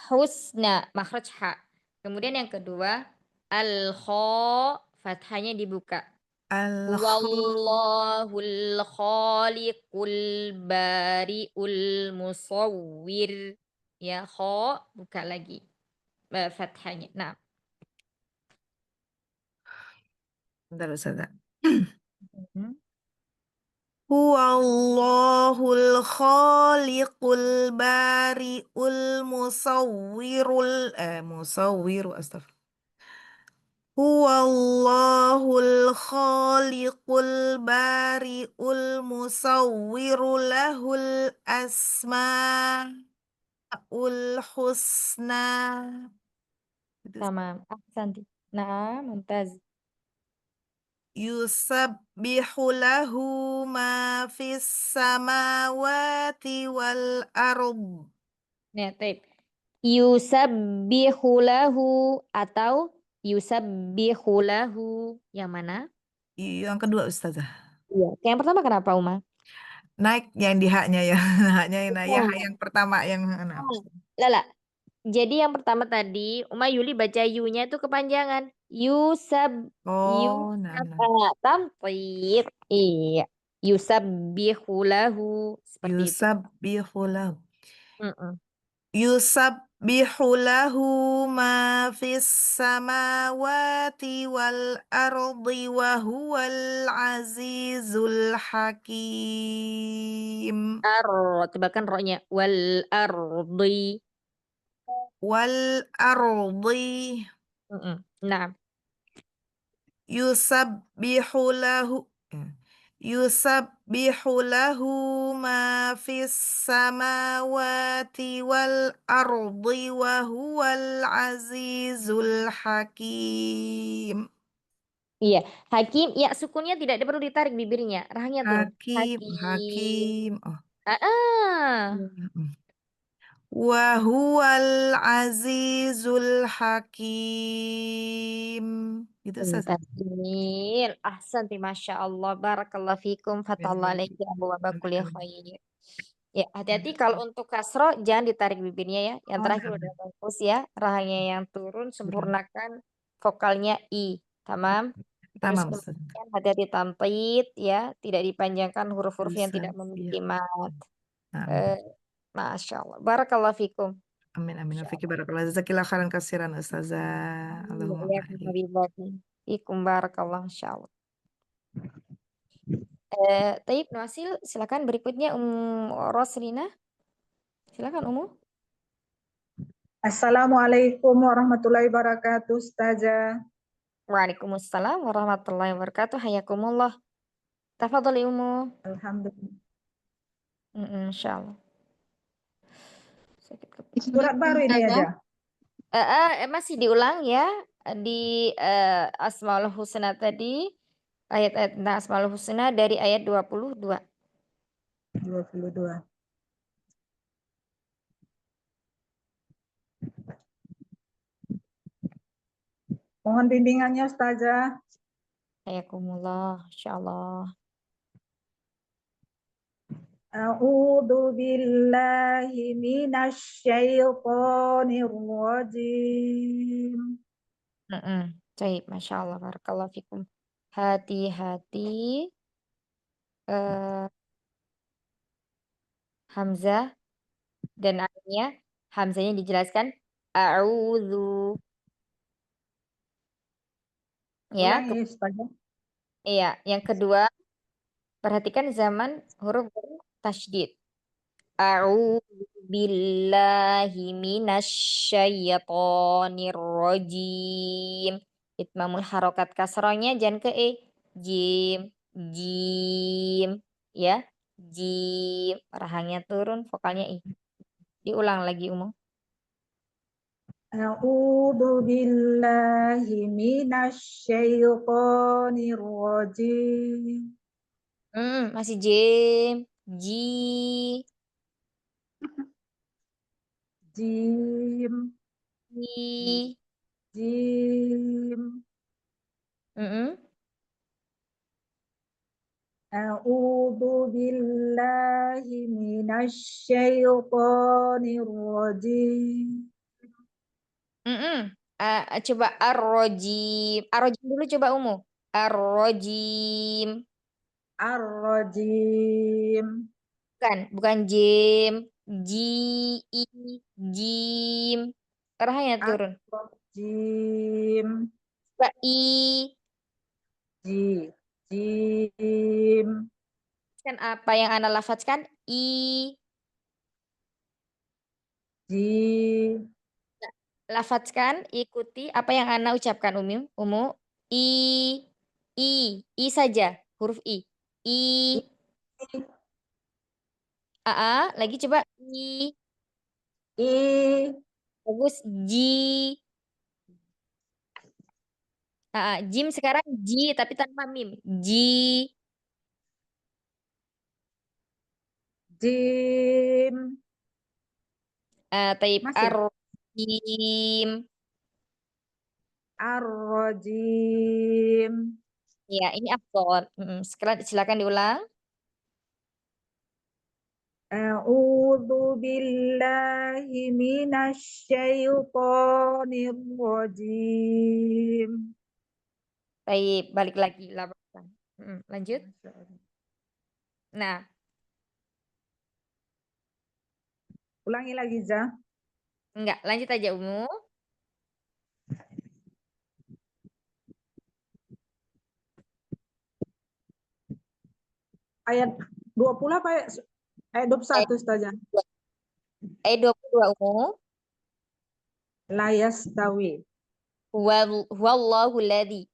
husna, makhraj ha. Kemudian yang kedua al-kha, fathahnya dibuka. al Wallahul khaliqul bari'ul musawwir. Ya, kha buka lagi. Fathahnya. Nah. Bentar, Ustazah. Mhm. Huwallahul khaliqul bari'ul musawwiru astagfirullah. Huwallahul khaliqul bari'ul musawwiru lahul asma'ul husna. Gitu. Tamam, ahsanti. Nah, mumtaz. Yusabbihu lahu ma fis samawati wal ardh. Nah, taib. Yusabbihu lahu atau yusabbihu lahu. Yang mana? Yang kedua Ustazah. Iya. Yang pertama kenapa, Uma? Naik yang di haknya ya. Haknya yang naik. Ya, Oh. yang pertama yang Lala. Jadi yang pertama tadi, Uma Yuli baca yu-nya itu kepanjangan. Yusab Oh, nah. tamtid. Iya. Yusabbihu lahu seperti itu. Yusabbihu lahu. Mm-mm. Yusabbihu lahu ma fis samawati wal ardi wa huwal azizul hakim. Tebakan ro-nya. Wal ardi. Wal ardi Nah, yusabbihu lahu ma fis samawati wal ardi wa huwal azizul hakim. iya. Hakim, ya sukunnya tidak perlu ditarik bibirnya. Rahangnya turun. Hakim. Hakim. Oh. Ah. Wa huwal azizul hakim. Gitu Ustaz. Jamil. Ahsanti, Masya Allah. Barakallah fikum. Fatallah alaiki abwaaba kulli khair. Ya, hati-hati kalau untuk kasro jangan ditarik bibirnya ya. Yang Oh, terakhir udah bagus ya. Rahangnya yang turun, sempurnakan vokalnya i. Tamam. Terus tamam Ustaz. kemudian hati-hati tampit ya. Tidak dipanjangkan huruf-huruf yang tidak memiliki mat. Amin. Masya Allah. Barakallah fikum. Amin amin. Masya Fiki Allah. barakallah. Jazakillah khairan katsiran Ustazah. Allahumma Ya, barik. habibati. Ikum barakallah. Masya Allah. Taib Nuasil, silakan berikutnya Roslina. Silakan Umu. Assalamualaikum warahmatullahi wabarakatuh, Ustazah. Waalaikumsalam warahmatullahi wabarakatuh. Hayakumullah. Tafadhali Umu. Alhamdulillah. Insyaallah. Sakit kepala. Surat baru ini aja. Masih diulang ya di Asmaul Husna tadi, ayat-ayat tentang Asmaul Husna dari ayat 22. 22. Mohon bimbingannya, Ustazah. Hayakumullah, insyaallah. A'udzu billahi minasyaitonir rajim. Baik, Masya Allah, barakallahu fikum. Hati-hati Hamzah dan akhirnya Hamzahnya dijelaskan a'udzu. Ya, Ulangi, Ustazah. iya, yang kedua perhatikan zaman huruf tasydid. A'udzu billahi minasyaitonir rajim. Itmamul harokat kasrohnya jangan ke e. Jim, jim, ya. Jim, rahangnya turun, vokalnya i. Diulang lagi Umum. A'udzu billahi minasyaitonir rajim. Masih jim. Ji. Jim, Ji. jim. A'udzu billahi minasyaitonir rajim. Coba ar-rojim. Ar-rojim dulu coba Umu. Ar-rojim. Ar-rajim. Bukan jim. Ji. I. Jim. Arahnya turun. Ar-rajim. Coba I. Jim. Kan apa yang Anda lafadzkan? I. Jim. Lafadzkan, ikuti apa yang Anda ucapkan Umu. I. I saja. Huruf I. I. Lagi coba I. I. Bagus. Ji. Jim sekarang Ji tapi tanpa mim. Ji. Jim. Taib Masih. ar-rajim. Ar-rajim. Ya, ini afdol. Sekarang silakan diulang. A'udzu billahi minasyaitonir rajim. Taib, balik lagi lafazkan. Lanjut. Nah, Ulangi lagi, Za. enggak, lanjut aja Umu. Ayat 20 apa ayat 21, Ustazah? Ayat 22 Umu. La yastawi. Huwallahu ladzi.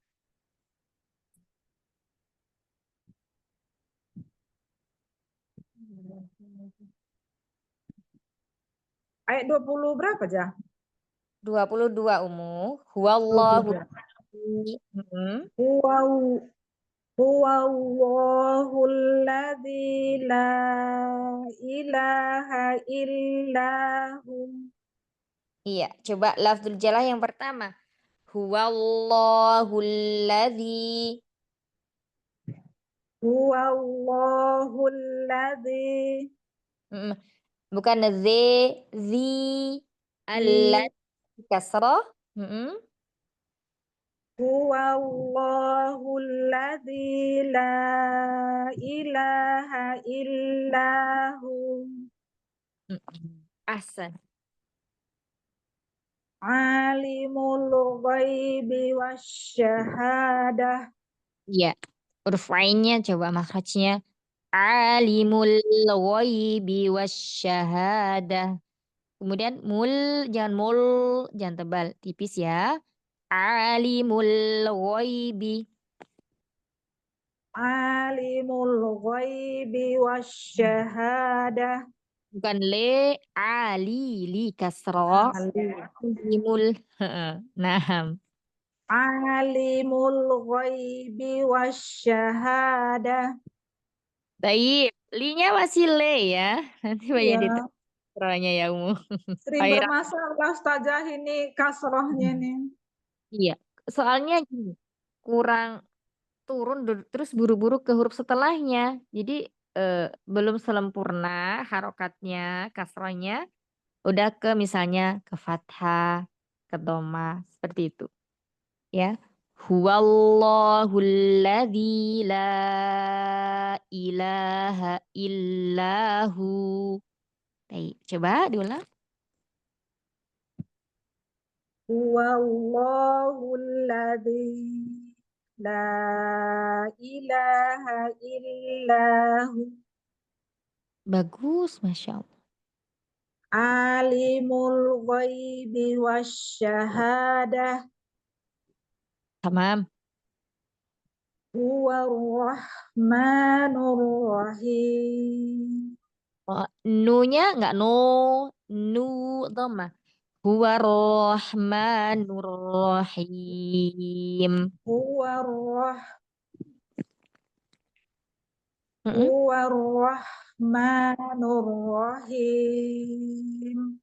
Ayat 20 berapa, Za? 22 Umu. Huwallahu 22. ladzi. Huwallahu alladzi la ilaha illahu. Iya, coba lafzul jalalah yang pertama. Huwallahu ladzi. Huwallahu alladzi Bukan zi. Alladzi kasrah. Huwallahu alladzi la ilaha illahu. Ahsan. Alimul ghaibi wasyahadah. Iya. Huruf ainnya coba makhrajnya. Alimul ghaibi wasyahadah. Kemudian jangan tebal, tipis ya. Alimul ghaibi. Alimul ghaibi wasyahadah. Bukan li kasroh. Alimul. Nah. Alimul ghaibi wasyahadah. Baik, linya masih le ya. Nanti banyak Iya. diteranya ya Umu. Sering bermasalah Ustazah ini kasrohnya nih. Iya, soalnya gini, kurang turun terus buru-buru ke huruf setelahnya. Jadi belum sempurna harokatnya, kasrohnya. Udah ke misalnya ke fathah, ke dhamma, seperti itu. Ya. Huwallahul ladzi la ilaha illahu. Baik, coba diulang. Huwallahul ladzi la ilaha illahu. Bagus, Masya Allah. Alimul ghaibi wasyahadah. Tamam. Huwar rahmanur rahim. Nunya enggak nu dhamma. Huwa Rahmanur Rahim. Mm-mm. Huwa Rahmanur Rahim.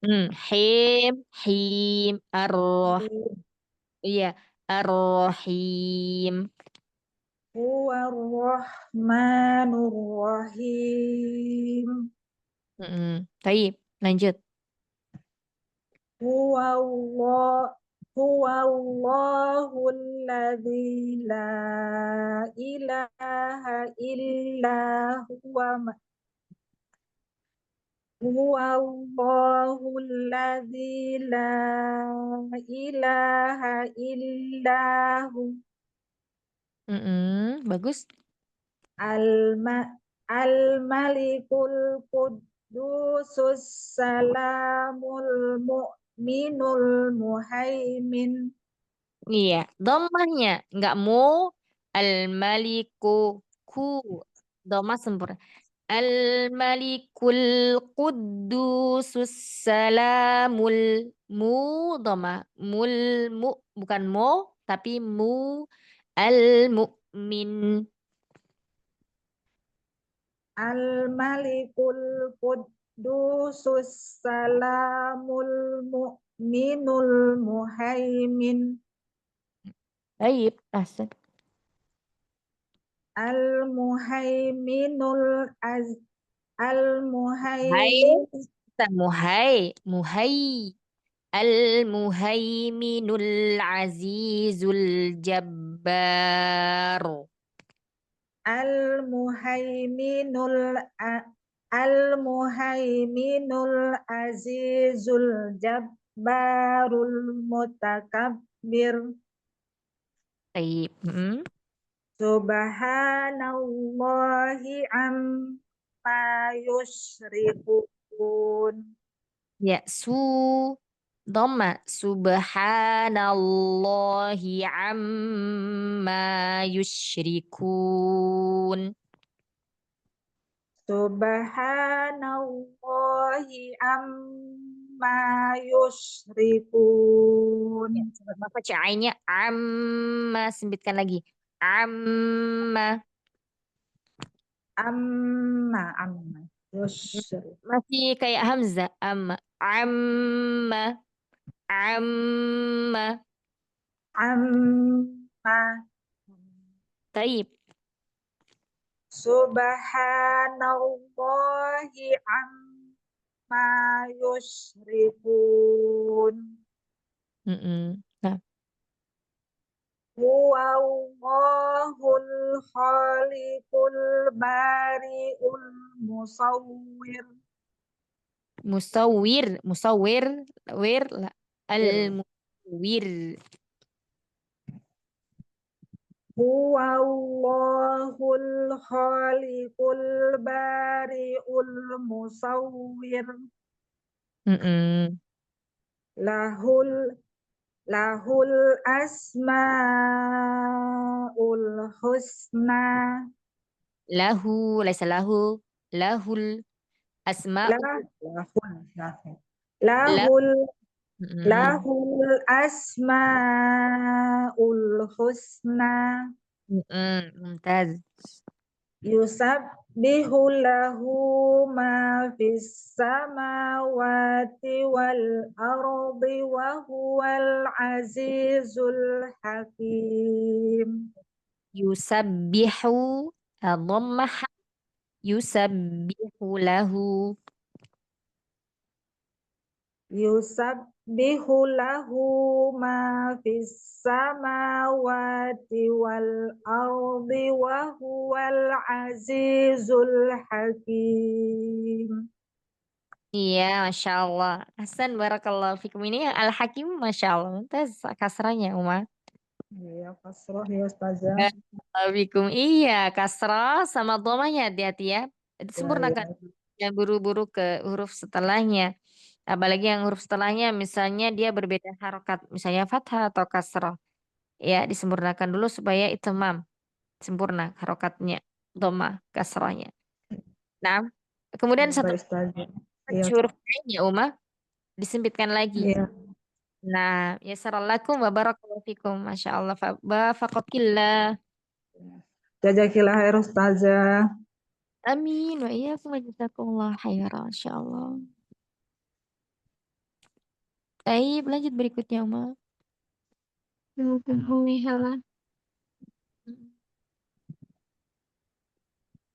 Him, iya, Ar-Rahim. Huwa Rahmanur Rahim. Baik, lanjut. Huwallahul ladzi la ilaha illa huwa Huwallahul ladzi la ilaha illa hu Bagus. al-malikul qudusus salamul mu'minul muhaimin. Iya, domahnya nggak mu, al-maliku, ku, domah sempurna. Al-malikul qudusus salamul mu, domah mul mu, bukan mo tapi mu, al-mu'min. Al-malikul qudusus salamul mu'minul muhaimin. Baik, ahsan. Al-muhaiminul az Hai, al-muhaimin kita muhai. Al-muhaiminul azizul jabbar. al-muhaiminul a- al-muhaiminul azizul jabbarul mutakabbir. Baik. Subhanallahi amma yusyrikun. Ya, dhamma subhanallahi amma yusyrikun. Subhanallahi amma yusyrikun. Ya, sobat baca ainnya amma, sempitkan lagi. Amma. Amma yusyrikun. Masih kayak hamzah. Amma. Amma Taib. subhanallahi amma yusyrikun. Nah, Huwallahul khaliqul bari'ul musawwir. musawwir, la, Wir. al-musawwir. Huwallahul khaliqul bari'ul musawwir. Lahul asmaul husna. Laisa lahu, lahul asma'u. Lahul Mm-mm. lahul asmaul husna. Mumtaz. Yusabbihu lahu ma fis samawati wal ardi wa huwal azizul hakim. Yusabbihu dhammah, yusabbihu lahu. Yusabbihu lahu ma fis samawati wal ardi wa huwal azizul hakim. Iya, Masya Allah. Hasan, barakallahu fikum. Ini Al-Hakim, Masya Allah. Mumtaz kasranya, Uma. Iya, kasroh ya Ustazah. Fikum. Iya, kasrah sama dhammahnya hati-hati ya. Ya, Disempurnakan. Jangan buru-buru ke huruf setelahnya. Apalagi yang huruf setelahnya, misalnya dia berbeda harokat. Misalnya fathah atau kasrah. Ya, disempurnakan dulu supaya itmam. Sempurna harokatnya. Dhammah, kasrahnya. Nah, kemudian satu Baik Ustazah. Iya, huruf lainnya, Uma. disempitkan lagi. Iya. Nah, yassaralakum wa barakallahu fikum. Masya Allah. Faqatillah. Jazakillah khair Ustazah. Amin. Wa iyyakum wa jazakumullah khairan. Masya Allah. Baik, lanjut berikutnya, Uma. Umi Hela.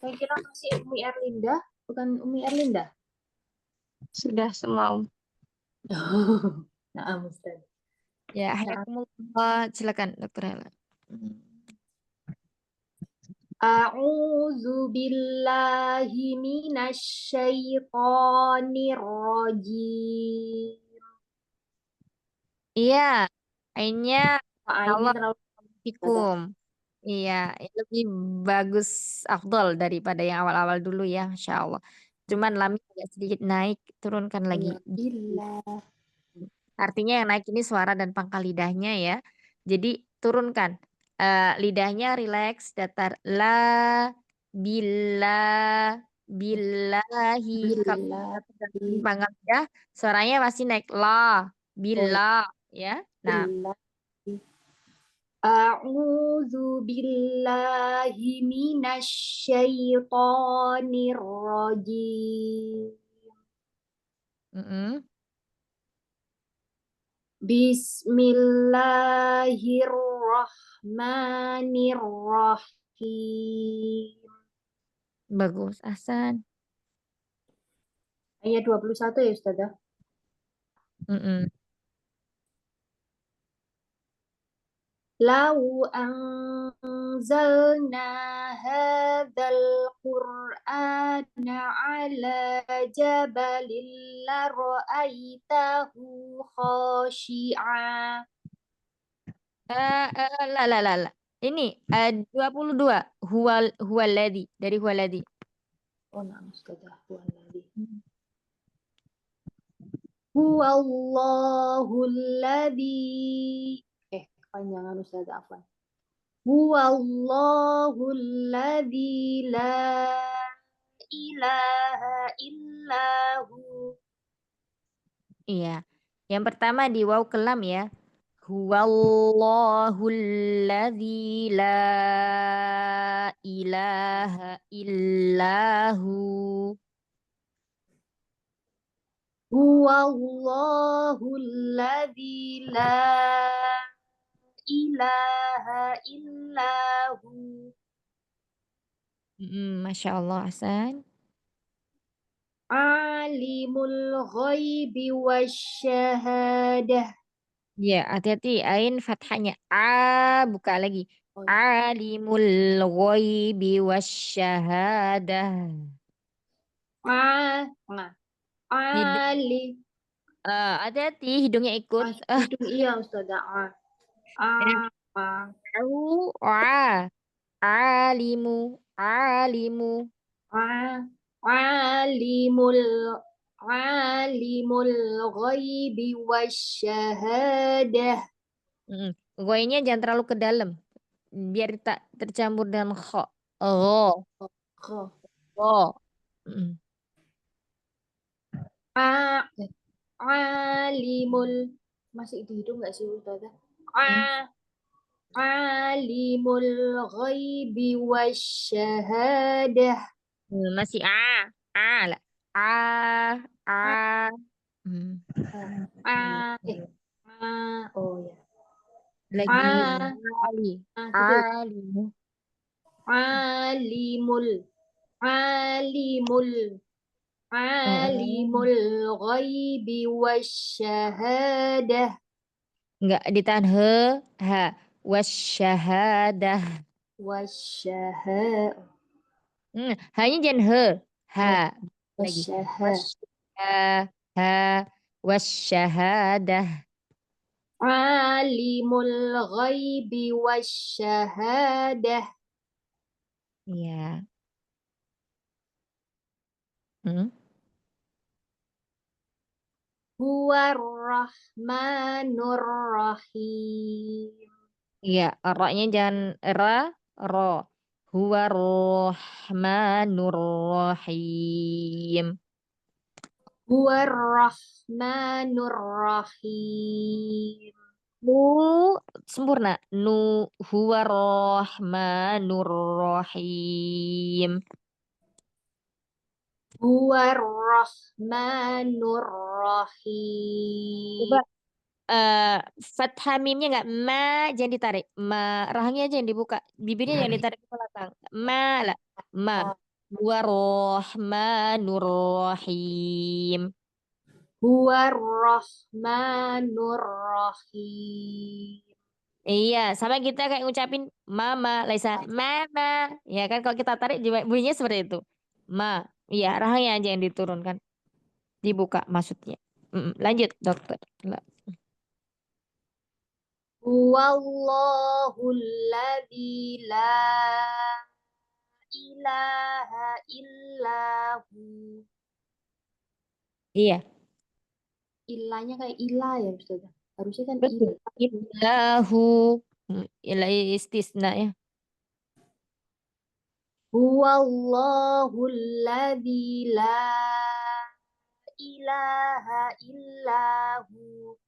Saya kira masih Umi Erlinda, bukan Umi Erlinda. Sudah semua. Nah, Ustaz. Ya, hayakumullah. Silakan, Dokter Hela. A'udzu billahi minasyaitonir rajim. Iya, ainnya Ini Allah terlalu fikum. Iya, lebih bagus afdol daripada yang awal-awal dulu ya, Masya Allah. Cuman lamnya agak sedikit naik, turunkan lagi. billah. Artinya yang naik ini suara dan pangkal lidahnya ya. Jadi turunkan. Lidahnya rileks, datar. La, bila, billahi. Kalau Billah. pangkal lidah, suaranya masih naik. La, bila, ya. Nah, Billah. A'udzu billahi minasyaitonir rajim. mm-mm. Bismillahirrahmanirrahim. Bagus, Ahsan. Ayat 21 ya, Ustazah. Mm-mm. Lau anzalna hadzal qur'ana ala jabalin la ra'aitahu khashi'a. La. Ini 22. Huwaladzi dari huwaladzi. Oh, nah, Ustazah. Huwallahul ladzi panjangan Ustazah afwan. Huwallahul ladzi la ilaha illahu. Iya. Yang pertama di waw kelam ya. Huwallahul ladzi la ilaha illahu. Huwallahul ladzi la ilaha illahu. Masya Allah, Hasan. Alimul ghaibi wasyahadah. Ya, hati-hati. Ain fathahnya. Buka lagi. Oh, Alimul ghaibi wasyahadah. Ali. Hati-hati, hidungnya ikut. Hidung iya Ustazah. Alimu. Alimul ghaibi wasyahadah. Goynya jangan terlalu ke dalam. Biar tak tercampur dengan kho. Oh. Alimul, masih di hidung nggak sih Ustazah? Alimul ghaibi wasyahadah. Masih lah. Oh ya. Lagi alimu. Alimul ghaibi wasyahadah. Enggak ditahan ha wasyahadah. Hanya jangan ha lagi. Wasyahadah. Alimul ghaibi wasyahadah. Iya. Huwar rahmanur rahim. Iya, ra-nya jangan ro. Huwar rahmanur rahim. Huwarrahmanur Rahim. Sempurna. Huwarrahmanur Rahim. Huwarrahmanur Rahim. Coba fathah mimnya nggak jangan ditarik. Rahangnya aja yang dibuka. Bibirnya jangan ditarik ke belakang. Lah. Huwarrahmanur Rahim. Huwarrahmanur Rahim. Iya, sama kita kayak ngucapin mama, Laisa, mama. Ya kan kalau kita tarik bunyinya seperti itu. Iya, rahangnya aja yang diturunkan. Dibuka maksudnya. Lanjut, dokter. Huwallahul ladzi la ilaha illahu. Iya. Ilahnya kayak ilah ya, Ustaz. Harusnya kan Betul. Illahu. Ilah istisna ya. Huwallahul ladzi la ilaha illahu.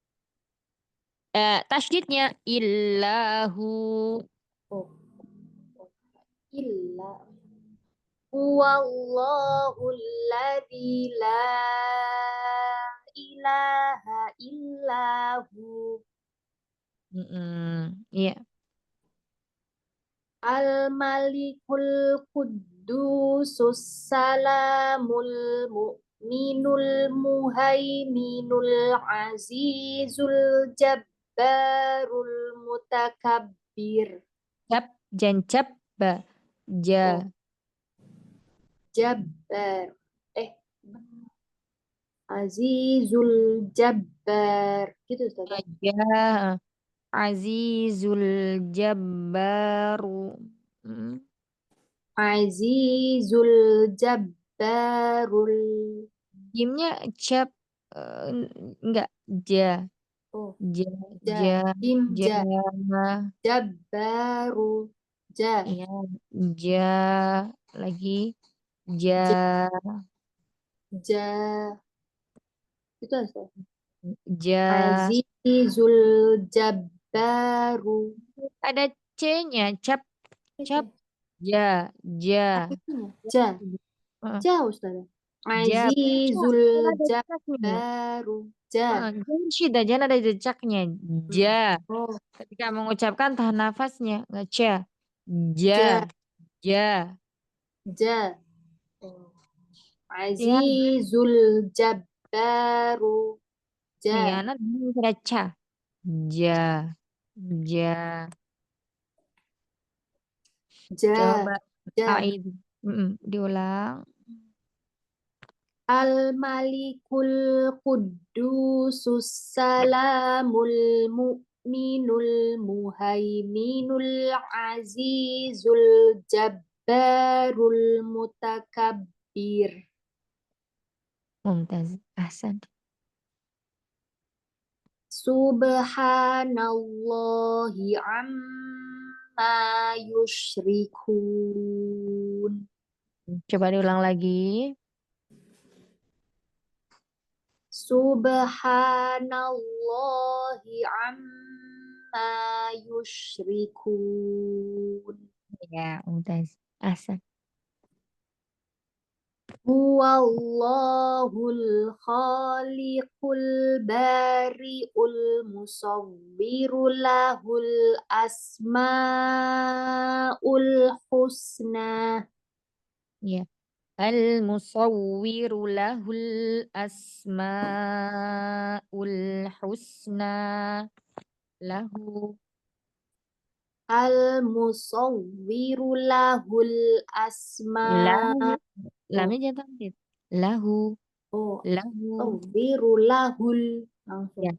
Tasydidnya illahu. Illah. Huwallahul ladzi la ilaha illahu. Iya. Al-Malikul Quddusus Salamul Mu'minul Muhaiminul Azizul Jabbarul Mutakabbir. Jabba. Jabbar. Azizul Jabbar. Gitu Ustaz. Ya. Azizul Jabbaru. Azizul Jabbarul. Jimnya enggak ja. Jabbaru. Iya, lagi itu Azizul Jabbaru. Ada C-nya, ja. Ustaz. Azizul Jabbaru. Jangan ada jejaknya. Ketika mengucapkan tahan nafasnya, nggak Azizul Jabbaru. Iya, nanti ada ca. Coba diulang. Al-Malikul Quddusus Salamul Mu'minul Muhaiminul Azizul Jabbarul Mutakabbir. Mumtaz. Ahsan. Subhanallahi amma yusyrikun. Coba diulang lagi. Subhanallahi amma yusyrikun. Ya, mumtaz. Ahsan. Huwallahul khaliqul bari'ul musawwiru lahul asma'ul husna. Ya. Al-musawwiru lahul asma'ul husna. Lahu. Al-musawwiru lahul asma'. Lamnya jangan tampil. Lahu. Musawwiru lahul. Langsung.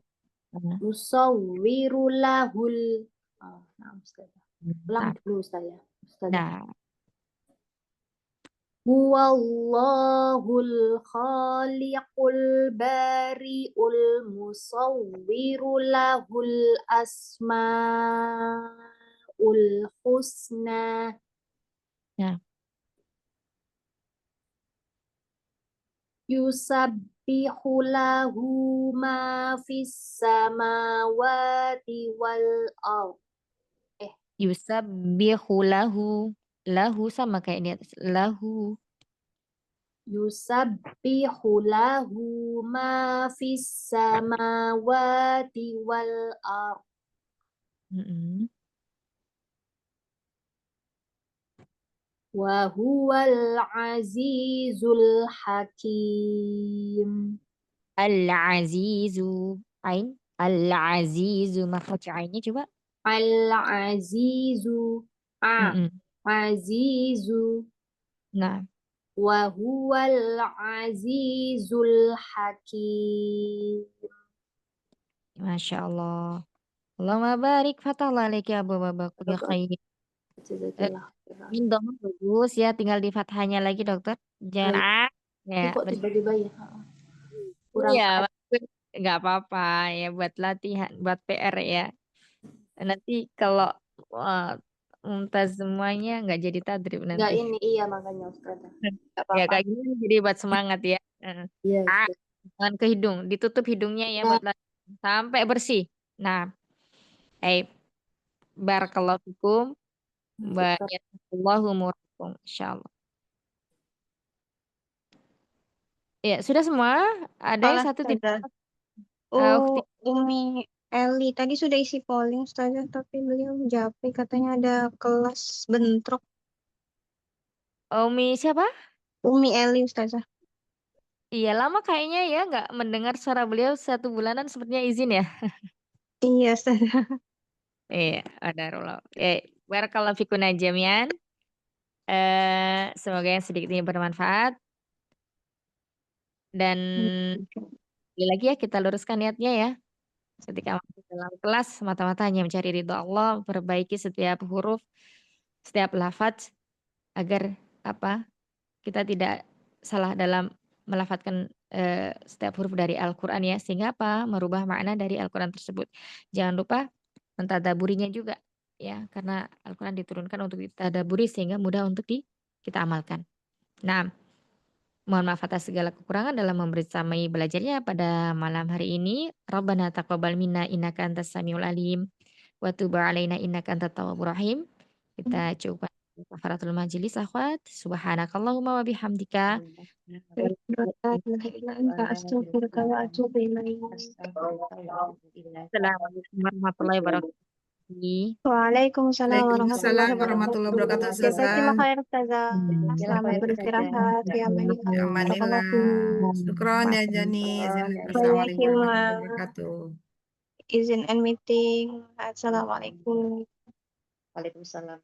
Musawwiru lahul. Ulang dulu saya. Huwallahul khaliqul bari'ul musawwiru lahul asma'ul husna. Ya. lahu ma fis samawati wal ard. Yusabbihu lahu. Lahu sama kayak di atas. Lahu. Yusabbihu lahu ma fis samawati wal ard. Mm-mm. Wa huwal azizul hakim. Al-azizu. Ain. Al-azizu. Makhraj ainnya coba. Al-azizu. Mm-mm. Azizu. Nah, Wa huwal azizul hakim. Masya Allah. Allahumma barik fatahlah alaiki abwaaba kulli khair. Jazakillah khairan. Ini dong bagus ya, tinggal di fathahnya lagi dokter. Jangan Baik. ya. Ini kok dibagi bayi? Kurang Iya, A. nggak apa-apa ya buat latihan, buat PR ya. Nanti kalau mumtaz semuanya nggak jadi tadrib Enggak nanti. ini, iya makanya Ustazah. Enggak Ya apa-apa. kayak gini jadi buat semangat ya. Iya, A, Ustazah. jangan ke hidung, ditutup hidungnya ya buat latihan sampai bersih. Nah, barakallahu fikum. Barakallahu murakum, insyaallah. Ya, sudah semua? Ada yang Salah, satu tidak? Ustazah. Ukti. Umi Eli tadi sudah isi polling Ustazah, tapi beliau japri katanya ada kelas bentrok. Umi siapa? Umi Eli Ustazah. Iya, lama kayaknya ya nggak mendengar suara beliau 1 bulanan sepertinya izin ya. Iya Ustazah. Iya, adarullah. Barakallahu fikuna jami'an. Semoga yang sedikit ini bermanfaat dan sekali lagi ya kita luruskan niatnya ya. Ketika masuk dalam kelas semata-mata hanya mencari ridho Allah, perbaiki setiap huruf, setiap lafaz agar kita tidak salah dalam melafadzkan setiap huruf dari Al-Qur'an ya, sehingga merubah makna dari Al-Qur'an tersebut. Jangan lupa mentadaburinya juga ya, karena Al-Qur'an diturunkan untuk ditadaburi sehingga mudah untuk kita amalkan. Nah, mohon maaf atas segala kekurangan dalam membersamai belajarnya pada malam hari ini. Rabbana taqabbal minna innaka antas samiul alim wa tub 'alaina innaka antat tawwabur rahim. Kita coba kafaratul majelis akhwat. Subhanakallahumma wa bihamdika. La ilaha illa anta astaghfiruka wa atubu ilaik. Assalamualaikum warahmatullahi wabarakatuh. Waalaikumsalam Waalaikumsalam warahmatullahi warahmatullahi wabarakatuh, wabarakatuh. Jazakallah Ustazah. khair Ustazah. Selamat beristirahat ya Ya, amanillah. Syukron ya Jani. Assalamualaikum warahmatullahi wabarakatuh. Izin and meeting. Assalamualaikum. Waalaikumsalam.